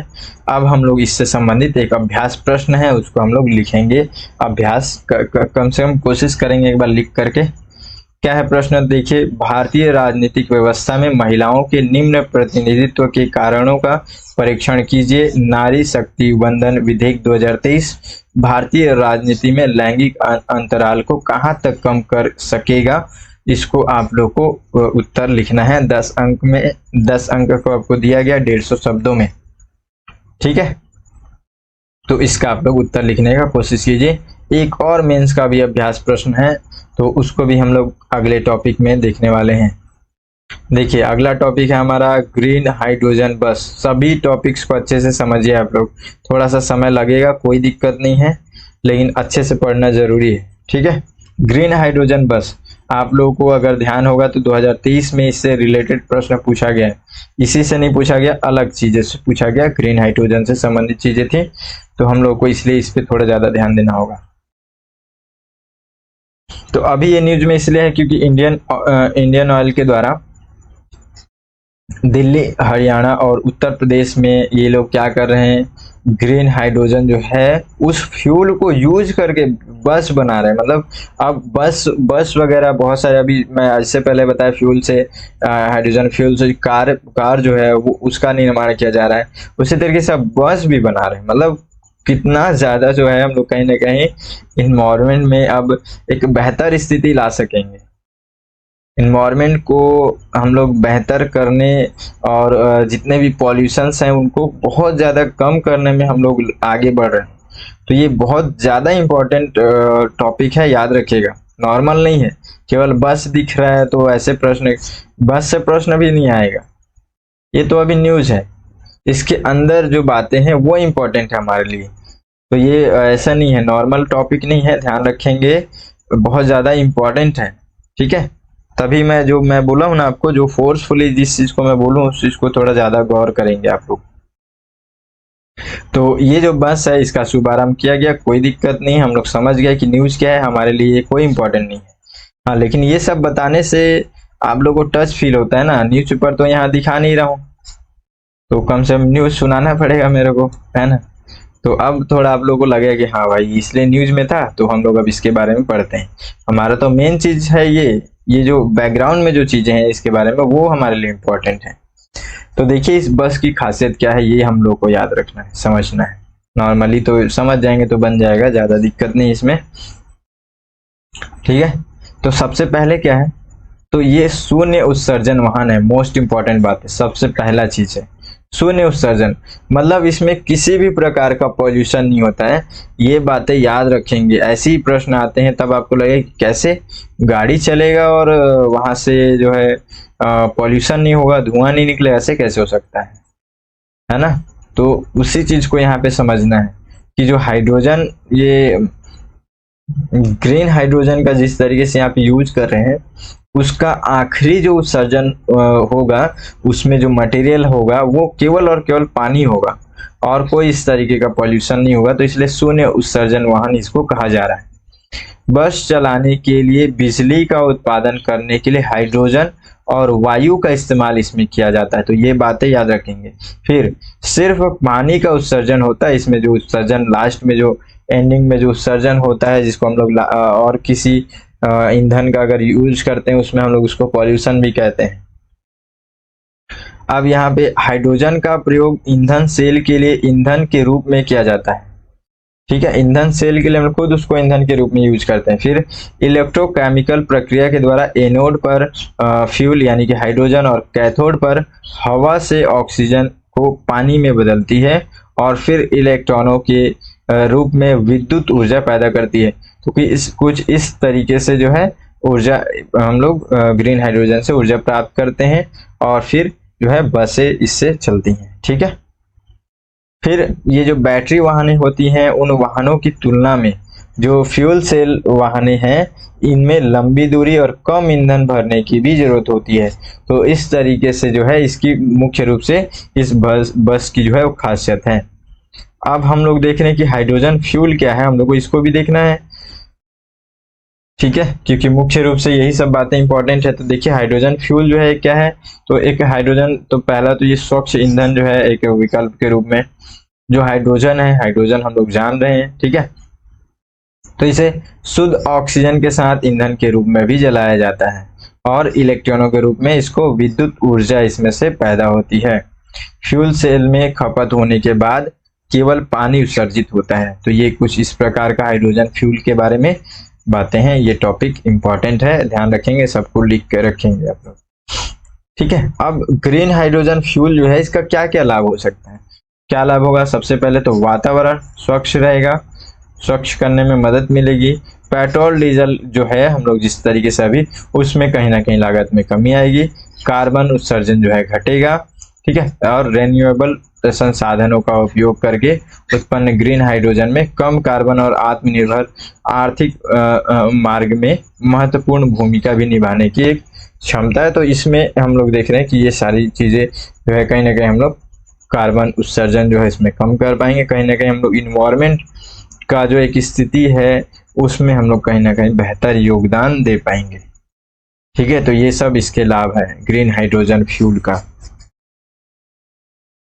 अब हम लोग इससे संबंधित एक अभ्यास प्रश्न है उसको हम लोग लिखेंगे, अभ्यास कम से कम कोशिश करेंगे एक बार लिख करके। क्या है प्रश्न, देखिए, भारतीय राजनीतिक व्यवस्था में महिलाओं के निम्न प्रतिनिधित्व के कारणों का परीक्षण कीजिए। नारी शक्ति वंदन विधेयक 2023 भारतीय राजनीति में लैंगिक अंतराल को कहां तक कम कर सकेगा, इसको आप लोग को उत्तर लिखना है। 10 अंक को आपको दिया गया 150 शब्दों में। ठीक है, तो इसका आप लोग उत्तर लिखने का कोशिश कीजिए। एक और मेंस का भी अभ्यास प्रश्न है, तो उसको भी हम लोग अगले टॉपिक में देखने वाले हैं। देखिए अगला टॉपिक है हमारा ग्रीन हाइड्रोजन बस। सभी टॉपिक्स को अच्छे से समझिए आप लोग, थोड़ा सा समय लगेगा, कोई दिक्कत नहीं है, लेकिन अच्छे से पढ़ना जरूरी है। ठीक है, ग्रीन हाइड्रोजन बस आप लोगों को अगर ध्यान होगा तो 2023 में इससे रिलेटेड प्रश्न पूछा गया है। इसी से नहीं पूछा गया, अलग चीजें से पूछा गया, ग्रीन हाइड्रोजन से संबंधित चीजें थी, तो हम लोग को इसलिए इस पे थोड़ा ज्यादा ध्यान देना होगा। तो अभी ये न्यूज में इसलिए है क्योंकि इंडियन ऑयल के द्वारा दिल्ली, हरियाणा और उत्तर प्रदेश में ये लोग क्या कर रहे हैं, ग्रीन हाइड्रोजन जो है उस फ्यूल को यूज करके बस बना रहे हैं। मतलब अब बस वगैरह बहुत सारे, अभी मैं इससे पहले बताया फ्यूल से, हाइड्रोजन फ्यूल से कार जो है वो उसका निर्माण किया जा रहा है। उसी तरीके से अब बस भी बना रहे हैं। मतलब कितना ज्यादा जो है हम लोग कहीं ना कहीं इन्वायरमेंट में अब एक बेहतर स्थिति ला सकेंगे। इन्वायरमेंट को हम लोग बेहतर करने और जितने भी पॉल्यूशंस हैं उनको बहुत ज़्यादा कम करने में हम लोग आगे बढ़ रहे हैं। तो ये बहुत ज़्यादा इम्पोर्टेंट टॉपिक है, याद रखिएगा। नॉर्मल नहीं है, केवल बस दिख रहा है तो ऐसे प्रश्न, बस से प्रश्न भी नहीं आएगा। ये तो अभी न्यूज़ है, इसके अंदर जो बातें हैं वो इम्पोर्टेंट है हमारे लिए। तो ये ऐसा नहीं है, नॉर्मल टॉपिक नहीं है, ध्यान रखेंगे, बहुत ज़्यादा इम्पोर्टेंट है। ठीक है, तभी मैं बोला हूं ना आपको, जो फोर्सफुली जिस चीज को मैं बोलूं उस चीज को थोड़ा ज्यादा गौर करेंगे आप लोग। तो ये जो बस है इसका शुभारंभ किया गया, कोई दिक्कत नहीं, हम लोग समझ गए कि न्यूज क्या है, हमारे लिए कोई इंपॉर्टेंट नहीं है। हाँ, लेकिन ये सब बताने से आप लोगों को टच फील होता है ना, न्यूज पेपर तो यहाँ दिखा नहीं रहा हूँ, तो कम से कम न्यूज सुनाना पड़ेगा मेरे को, है ना। तो अब थोड़ा आप लोगों को लगेगा कि हाँ भाई इसलिए न्यूज में था, तो हम लोग अब इसके बारे में पढ़ते हैं। हमारा तो मेन चीज है ये जो बैकग्राउंड में जो चीजें हैं इसके बारे में, वो हमारे लिए इम्पोर्टेंट है। तो देखिए इस बस की खासियत क्या है, ये हम लोग को याद रखना है, समझना है। नॉर्मली तो समझ जाएंगे तो बन जाएगा, ज्यादा दिक्कत नहीं इसमें। ठीक है, तो सबसे पहले क्या है, तो ये शून्य उत्सर्जन वाहन है। मोस्ट इंपॉर्टेंट बात है, सबसे पहला चीज है शून्य उत्सर्जन, मतलब इसमें किसी भी प्रकार का पॉल्यूशन नहीं होता है। ये बातें याद रखेंगे, ऐसे ही प्रश्न आते हैं तब आपको लगे कैसे गाड़ी चलेगा और वहां से जो है पॉल्यूशन नहीं होगा, धुआं नहीं निकलेगा, ऐसे कैसे हो सकता है ना। तो उसी चीज को यहाँ पे समझना है कि जो हाइड्रोजन, ये ग्रीन हाइड्रोजन का जिस तरीके से आप यूज कर रहे हैं, उसका आखिरी जो उत्सर्जन होगा, उसमें जो मटेरियल होगा वो केवल और केवल पानी होगा और कोई इस तरीके का पॉल्यूशन नहीं होगा। तो इसलिए शून्य उत्सर्जन वाहन इसको कहा जा रहा है। बस चलाने के लिए बिजली का उत्पादन करने के लिए हाइड्रोजन और वायु का इस्तेमाल इसमें किया जाता है। तो ये बातें याद रखेंगे। फिर सिर्फ पानी का उत्सर्जन होता है इसमें, जो उत्सर्जन लास्ट में जो एंडिंग में जो उत्सर्जन होता है, जिसको हम लोग और किसी ईंधन का अगर यूज करते हैं उसमें हम लोग उसको पॉल्यूशन भी कहते हैं। अब यहाँ पे हाइड्रोजन का प्रयोग ईंधन सेल के लिए ईंधन के रूप में किया जाता है। ठीक है, ईंधन सेल के लिए हम खुद उसको ईंधन के रूप में यूज करते हैं। फिर इलेक्ट्रोकेमिकल प्रक्रिया के द्वारा एनोड पर फ्यूल यानी कि हाइड्रोजन और कैथोड पर हवा से ऑक्सीजन को पानी में बदलती है और फिर इलेक्ट्रॉनों के रूप में विद्युत ऊर्जा पैदा करती है। तो कुछ इस तरीके से जो है ऊर्जा हम लोग ग्रीन हाइड्रोजन से ऊर्जा प्राप्त करते हैं और फिर जो है बसें इससे चलती हैं। ठीक है, फिर ये जो बैटरी वाहनें होती हैं, उन वाहनों की तुलना में जो फ्यूल सेल वाहनें हैं, इनमें लंबी दूरी और कम ईंधन भरने की भी जरूरत होती है। तो इस तरीके से जो है इसकी मुख्य रूप से इस बस की जो है वो खासियत है। अब हम लोग देख रहे हैं कि हाइड्रोजन फ्यूल क्या है, हम लोग को इसको भी देखना है। ठीक है, क्योंकि मुख्य रूप से यही सब बातें इंपॉर्टेंट है। तो देखिए हाइड्रोजन फ्यूल जो है क्या है, तो एक हाइड्रोजन, तो पहला तो ये स्वच्छ ईंधन जो है एक विकल्प के रूप में जो हाइड्रोजन है, हाइड्रोजन हम लोग जान रहे हैं। ठीक है, तो इसे शुद्ध ऑक्सीजन के साथ ईंधन के रूप में भी जलाया जाता है और इलेक्ट्रॉनों के रूप में इसको विद्युत ऊर्जा इसमें से पैदा होती है। फ्यूल सेल में खपत होने के बाद केवल पानी उत्सर्जित होता है। तो ये कुछ इस प्रकार का हाइड्रोजन फ्यूल के बारे में बातें हैं। ये टॉपिक इंपॉर्टेंट है, ध्यान रखेंगे, सबको लिख के रखेंगे आप लोग। ठीक है, अब ग्रीन हाइड्रोजन फ्यूल जो है इसका क्या क्या लाभ हो सकता है। क्या लाभ होगा? सबसे पहले तो वातावरण स्वच्छ रहेगा, स्वच्छ करने में मदद मिलेगी। पेट्रोल डीजल जो है हम लोग जिस तरीके से अभी, उसमें कहीं ना कहीं लागत में कमी आएगी। कार्बन उत्सर्जन जो है घटेगा, ठीक है। और रेन्यूएबल संसाधनों का उपयोग करके उत्पन्न ग्रीन हाइड्रोजन में कम कार्बन और आत्मनिर्भर आर्थिक मार्ग में महत्वपूर्ण भूमिका भी निभाने की एक क्षमता है। तो इसमें हम लोग देख रहे हैं कि ये सारी चीजें जो है कहीं ना कहीं हम लोग कार्बन उत्सर्जन जो है इसमें कम कर पाएंगे। कहीं ना कहीं हम लोग इन्वायरमेंट का जो एक स्थिति है उसमें हम लोग कहीं ना कहीं बेहतर योगदान दे पाएंगे, ठीक है। तो ये सब इसके लाभ है ग्रीन हाइड्रोजन फ्यूल का।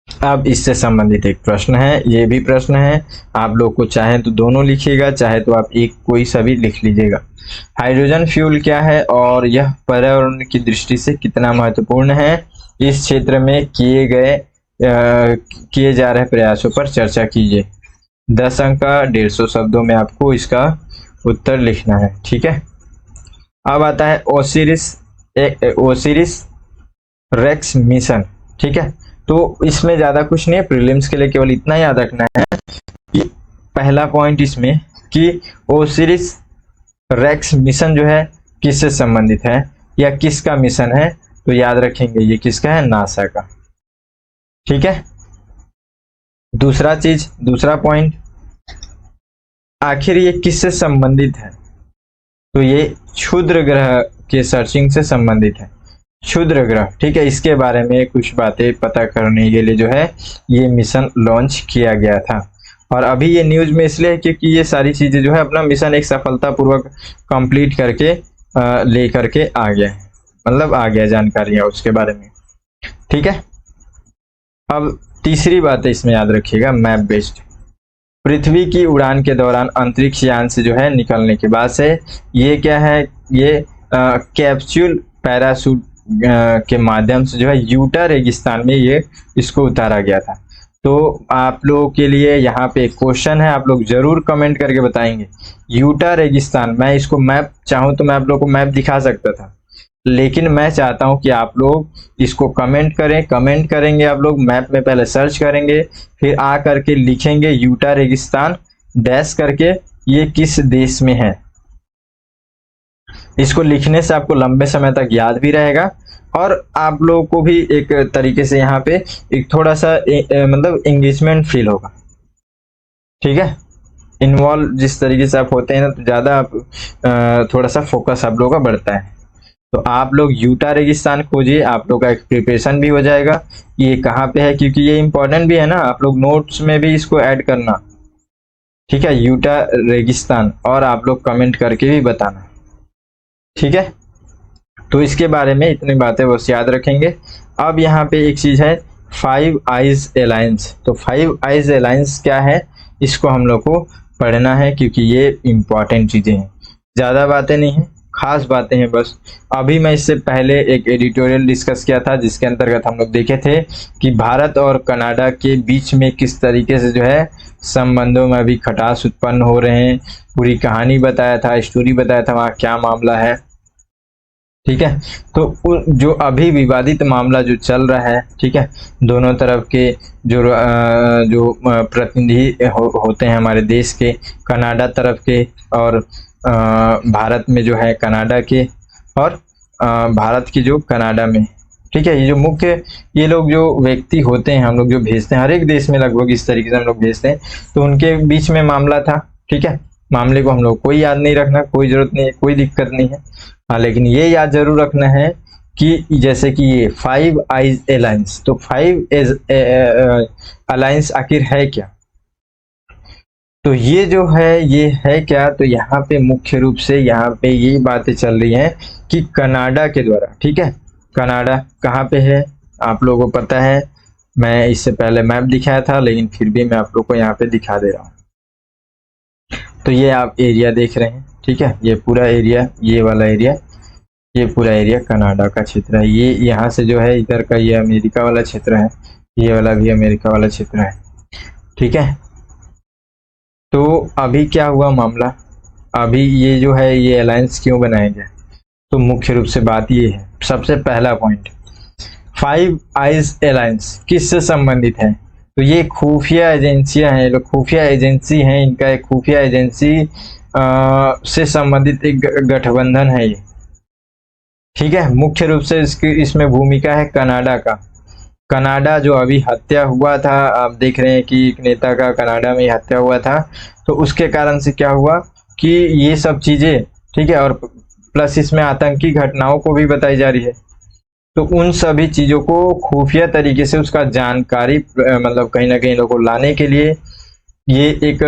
अब इससे संबंधित एक प्रश्न है, ये भी प्रश्न है, आप लोग को चाहे तो दोनों लिखिएगा, चाहे तो आप एक कोई सा भी लिख लीजिएगा। हाइड्रोजन फ्यूल क्या है और यह पर्यावरण की दृष्टि से कितना महत्वपूर्ण है, इस क्षेत्र में किए जा रहे प्रयासों पर चर्चा कीजिए। 10 अंक का 150 शब्दों में आपको इसका उत्तर लिखना है, ठीक है। अब आता है ओसिरिस रेक्स मिशन, ठीक है। तो इसमें ज्यादा कुछ नहीं है, प्रीलिम्स के लिए केवल इतना याद रखना है कि पहला पॉइंट इसमें कि ओसिरिस रेक्स मिशन जो है किससे संबंधित है या किसका मिशन है, तो याद रखेंगे ये किसका है, नासा का, ठीक है। दूसरा पॉइंट, आखिर ये किससे संबंधित है, तो ये क्षुद्र ग्रह के सर्चिंग से संबंधित है, क्षुद्र ग्रह, ठीक है। इसके बारे में कुछ बातें पता करने के लिए जो है ये मिशन लॉन्च किया गया था। और अभी ये न्यूज में इसलिए है क्योंकि ये सारी चीजें जो है अपना मिशन एक सफलतापूर्वक कंप्लीट करके ले करके आ गया, मतलब आ गया जानकारियां उसके बारे में, ठीक है। अब तीसरी बात है इसमें याद रखिएगा, मैप बेस्ड। पृथ्वी की उड़ान के दौरान अंतरिक्ष यान से जो है निकलने के बाद से ये क्या है, ये कैप्सूल पैराशूट के माध्यम से जो है यूटा रेगिस्तान में ये इसको उतारा गया था। तो आप लोगों के लिए यहाँ पे एक क्वेश्चन है, आप लोग जरूर कमेंट करके बताएंगे। यूटा रेगिस्तान, मैं इसको मैप चाहूँ तो मैं आप लोगों को मैप दिखा सकता था, लेकिन मैं चाहता हूं कि आप लोग इसको कमेंट करें। कमेंट करेंगे आप लोग, मैप में पहले सर्च करेंगे, फिर आ करके लिखेंगे यूटा रेगिस्तान डैश करके ये किस देश में है। इसको लिखने से आपको लंबे समय तक याद भी रहेगा और आप लोगों को भी एक तरीके से यहाँ पे एक थोड़ा सा मतलब एंगेजमेंट फील होगा, ठीक है। इन्वॉल्व जिस तरीके से आप होते हैं ना, तो ज्यादा आप थोड़ा सा फोकस आप लोगों का बढ़ता है। तो आप लोग यूटा रेगिस्तान खोजिए, आप लोग का एक प्रिपरेशन भी हो जाएगा ये कहाँ पे है, क्योंकि ये इंपॉर्टेंट भी है ना, आप लोग नोट्स में भी इसको ऐड करना, ठीक है, यूटा रेगिस्तान, और आप लोग कमेंट करके भी बताना, ठीक है। तो इसके बारे में इतनी बातें बस याद रखेंगे। अब यहाँ पे एक चीज है, 5 आइज अलायंस। तो 5 आइज अलायंस क्या है, इसको हम लोग को पढ़ना है क्योंकि ये इंपॉर्टेंट चीजें हैं, ज्यादा बातें नहीं है, खास बातें हैं बस। अभी मैं इससे पहले एक एडिटोरियल डिस्कस किया था जिसके अंतर्गत हम लोग देखे थे कि भारत और कनाडा के बीच में किस तरीके से जो है संबंधों में अभी खटास उत्पन्न हो रहे हैं, पूरी कहानी बताया था, स्टोरी बताया था वहाँ क्या मामला है, ठीक है। तो जो अभी विवादित मामला जो चल रहा है, ठीक है, दोनों तरफ के जो प्रतिनिधि होते हैं हमारे देश के, कनाडा तरफ के और भारत में जो है कनाडा के, और भारत की जो कनाडा में, ठीक है। ये जो मुख्य ये लोग जो व्यक्ति होते हैं हम लोग जो भेजते हैं, हर एक देश में लगभग इस तरीके से हम लोग भेजते हैं, तो उनके बीच में मामला था, ठीक है। मामले को हम लोग कोई याद नहीं रखना, कोई जरूरत नहीं है, कोई दिक्कत नहीं है, हाँ, लेकिन ये याद जरूर रखना है कि जैसे कि ये 5 आइज अलायंस, तो 5 अलायंस आखिर है क्या, तो ये जो है ये है क्या, तो यहाँ पे मुख्य रूप से यहाँ पे ये बातें चल रही हैं कि कनाडा के द्वारा, ठीक है, कनाडा कहाँ पे है आप लोगों को पता है, मैं इससे पहले मैप दिखाया था लेकिन फिर भी मैं आप लोग को यहाँ पे दिखा दे रहा हूँ। तो ये आप एरिया देख रहे हैं, ठीक है, ये पूरा एरिया, ये वाला एरिया, ये पूरा एरिया कनाडा का क्षेत्र है। ये यहाँ से जो है इधर का ये अमेरिका वाला क्षेत्र है, ये वाला भी अमेरिका वाला क्षेत्र है, ठीक है। तो अभी क्या हुआ मामला, अभी ये जो है ये अलायंस क्यों बनाया गया, तो मुख्य रूप से बात ये है, सबसे पहला पॉइंट 5 आइज अलायंस किससे संबंधित है, तो ये खुफिया एजेंसियां हैं, लोग खुफिया एजेंसी हैं, इनका एक खुफिया एजेंसी से संबंधित एक गठबंधन है ये। ठीक है, मुख्य रूप से इसकी इसमें भूमिका है कनाडा का। कनाडा जो अभी हत्या हुआ था, आप देख रहे हैं कि एक नेता का कनाडा में हत्या हुआ था, तो उसके कारण से क्या हुआ कि ये सब चीजें, ठीक है, और प्लस इसमें आतंकी घटनाओं को भी बताई जा रही है, तो उन सभी चीजों को खुफिया तरीके से उसका जानकारी मतलब कहीं ना कहीं लोगों को लाने के लिए ये एक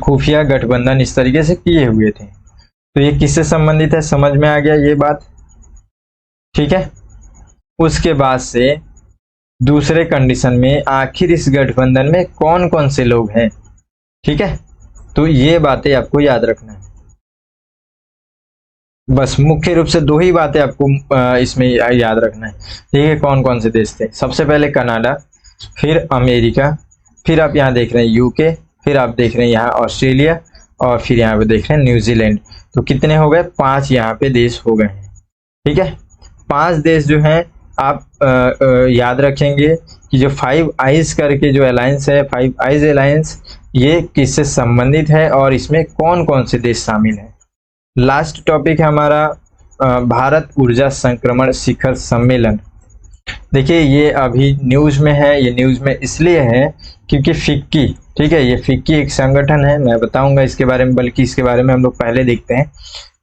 खुफिया गठबंधन इस तरीके से किए हुए थे। तो ये किससे संबंधित है, समझ में आ गया ये बात। ठीक है, उसके बाद से दूसरे कंडीशन में आखिर इस गठबंधन में कौन कौन से लोग हैं। ठीक है, तो ये बातें आपको याद रखना है। बस मुख्य रूप से दो ही बातें आपको इसमें याद रखना है। ठीक है, कौन कौन से देश थे, सबसे पहले कनाडा, फिर अमेरिका, फिर आप यहाँ देख रहे हैं यूके, फिर आप देख रहे हैं यहाँ ऑस्ट्रेलिया, और फिर यहाँ पे देख रहे हैं न्यूजीलैंड। तो कितने हो गए, 5 यहाँ पे देश हो गए हैं। ठीक है, 5 देश जो हैं आप याद रखेंगे कि जो 5 आइज करके जो अलायंस है, 5 आइज अलायंस, ये किससे संबंधित है और इसमें कौन कौन से देश शामिल हैं। लास्ट टॉपिक है हमारा भारत ऊर्जा संक्रमण शिखर सम्मेलन। देखिए ये अभी न्यूज में है, ये न्यूज में इसलिए है क्योंकि फिक्की, ठीक है, ये फिक्की एक संगठन है, मैं बताऊंगा इसके बारे में, बल्कि इसके बारे में हम लोग पहले देखते हैं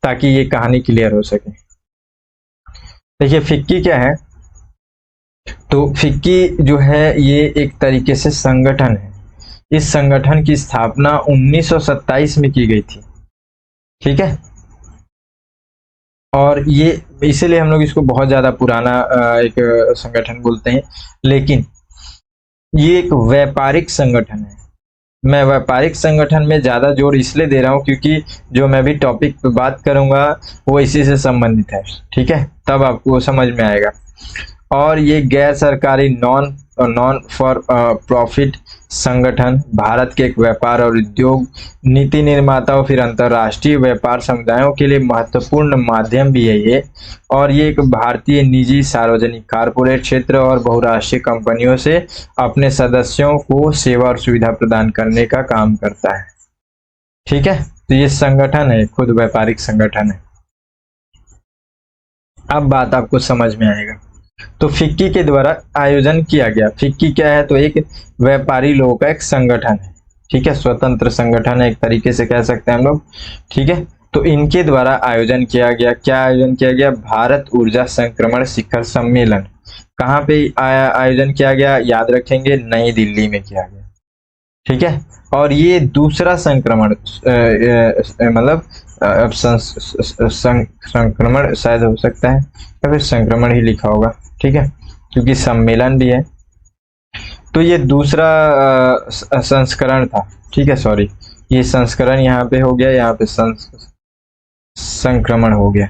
ताकि ये कहानी क्लियर हो सके। देखिए फिक्की क्या है, तो फिक्की जो है ये एक तरीके से संगठन है। इस संगठन की स्थापना 1927 में की गई थी। ठीक है, और ये इसीलिए हम लोग इसको बहुत ज्यादा पुराना एक संगठन बोलते हैं, लेकिन ये एक व्यापारिक संगठन है। मैं व्यापारिक संगठन में ज्यादा जोर इसलिए दे रहा हूँ क्योंकि जो मैं भी टॉपिक पे बात करूंगा वो इसी से संबंधित है। ठीक है, तब आपको समझ में आएगा। और ये गैर सरकारी नॉन फॉर प्रॉफिट संगठन भारत के एक व्यापार और उद्योग नीति निर्माताओं फिर अंतर्राष्ट्रीय व्यापार समुदायों के लिए महत्वपूर्ण माध्यम भी है ये। और ये एक भारतीय निजी सार्वजनिक कारपोरेट क्षेत्र और बहुराष्ट्रीय कंपनियों से अपने सदस्यों को सेवा और सुविधा प्रदान करने का काम करता है। ठीक है, तो ये संगठन है, खुद व्यापारिक संगठन है। अब बात आपको समझ में आएगा। तो फिक्की के द्वारा आयोजन किया गया, फिक्की क्या है, तो एक व्यापारी लोगों का एक संगठन है। ठीक है, स्वतंत्र संगठन है एक तरीके से कह सकते हैं हम लोग। ठीक है, तो इनके द्वारा आयोजन किया गया, क्या आयोजन किया गया, भारत ऊर्जा संक्रमण शिखर सम्मेलन। कहाँ पे आयोजन किया गया, याद रखेंगे, नई दिल्ली में किया गया। ठीक है, और ये दूसरा संक्रमण मतलब अब संक्रमण शायद हो सकता है या फिर संक्रमण ही लिखा होगा। ठीक है, क्योंकि सम्मेलन भी है, तो ये दूसरा संस्करण था। ठीक है, सॉरी, ये संस्करण यहाँ पे हो गया, यहाँ पे संक्रमण हो गया।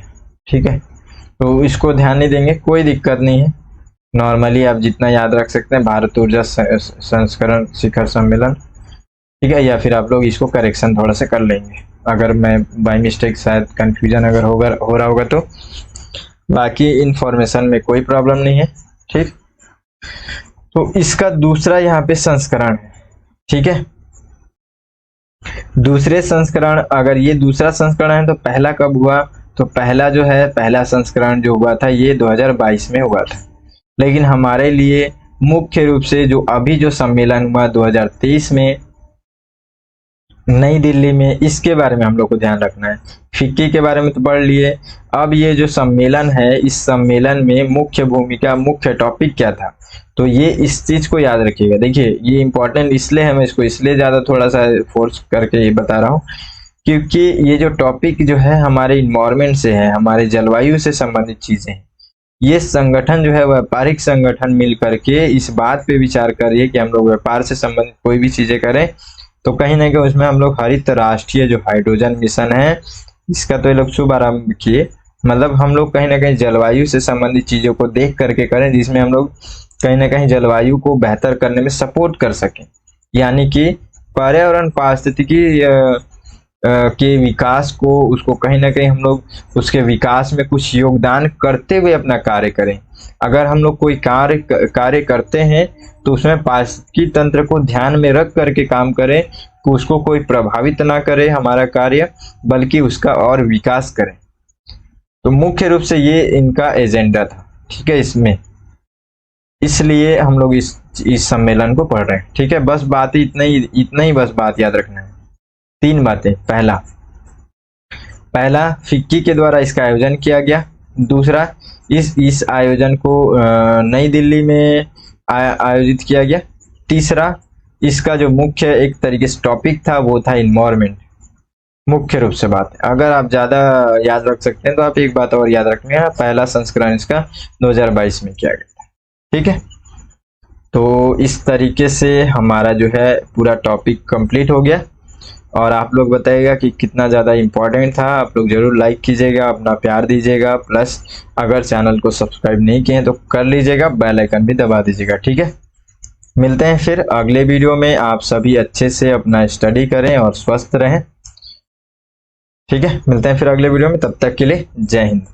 ठीक है, तो इसको ध्यान नहीं देंगे, कोई दिक्कत नहीं है, नॉर्मली आप जितना याद रख सकते हैं, भारत ऊर्जा संस्करण शिखर सम्मेलन। ठीक है, या फिर आप लोग इसको करेक्शन थोड़ा सा कर लेंगे अगर मैं बाय मिस्टेक शायद कंफ्यूजन अगर हो रहा होगा तो। बाकी इंफॉर्मेशन में कोई प्रॉब्लम नहीं है। ठीक, तो इसका दूसरा यहाँ पे संस्करण है। ठीक है, दूसरे संस्करण, अगर ये दूसरा संस्करण है तो पहला कब हुआ, तो पहला जो है, पहला संस्करण जो हुआ था ये 2022 में हुआ था। लेकिन हमारे लिए मुख्य रूप से जो अभी जो सम्मेलन हुआ 2023 में नई दिल्ली में, इसके बारे में हम लोग को ध्यान रखना है। फिक्की के बारे में तो पढ़ लिए, अब ये जो सम्मेलन है, इस सम्मेलन में मुख्य भूमिका, मुख्य टॉपिक क्या था, तो ये इस चीज को याद रखिएगा। देखिए ये इंपॉर्टेंट इसलिए है, मैं इसको इसलिए ज्यादा थोड़ा सा फोर्स करके ये बता रहा हूँ क्योंकि ये जो टॉपिक जो है हमारे इन्वायरमेंट से है, हमारे जलवायु से संबंधित चीजें हैं। ये संगठन जो है व्यापारिक संगठन मिल करके इस बात पे विचार कर रही है कि हम लोग व्यापार से संबंधित कोई भी चीजें करें तो कहीं ना कहीं उसमें हम लोग हरित राष्ट्रीय जो हाइड्रोजन मिशन है इसका तो ये लोग शुभारंभ किए, मतलब हम लोग कहीं ना कहीं जलवायु से संबंधित चीजों को देख करके करें जिसमें हम लोग कहीं ना कहीं जलवायु को बेहतर करने में सपोर्ट कर सकें, यानी कि पर्यावरण पारिस्थितिकी के विकास को, उसको कहीं ना कहीं हम लोग उसके विकास में कुछ योगदान करते हुए अपना कार्य करें। अगर हम लोग कोई कार्य करते हैं तो उसमें पारस्परिकी तंत्र को ध्यान में रख करके काम करें कि उसको कोई प्रभावित ना करे हमारा कार्य, बल्कि उसका और विकास करें। तो मुख्य रूप से ये इनका एजेंडा था, ठीक है। इसमें इसलिए हम लोग इस सम्मेलन को पढ़ रहे हैं, ठीक है। बस बात इतना ही बस बात याद रखना है। 3 बातें। पहला फिक्की के द्वारा इसका आयोजन किया गया। दूसरा, इस आयोजन को नई दिल्ली में आयोजित किया गया। तीसरा, इसका जो मुख्य एक तरीके से टॉपिक था वो था इन्वायरमेंट। मुख्य रूप से बात, अगर आप ज्यादा याद रख सकते हैं तो आप एक बात और याद रखना है, पहला संस्करण इसका 2022 में किया गया था, ठीक है। तो इस तरीके से हमारा जो है पूरा टॉपिक कंप्लीट हो गया। और आप लोग बताइएगा कि कितना ज़्यादा इम्पोर्टेंट था। आप लोग जरूर लाइक कीजिएगा, अपना प्यार दीजिएगा, प्लस अगर चैनल को सब्सक्राइब नहीं किए हैं तो कर लीजिएगा, बेल आइकन भी दबा दीजिएगा, ठीक है। मिलते हैं फिर अगले वीडियो में। आप सभी अच्छे से अपना स्टडी करें और स्वस्थ रहें, ठीक है। मिलते हैं फिर अगले वीडियो में, तब तक के लिए जय हिंद।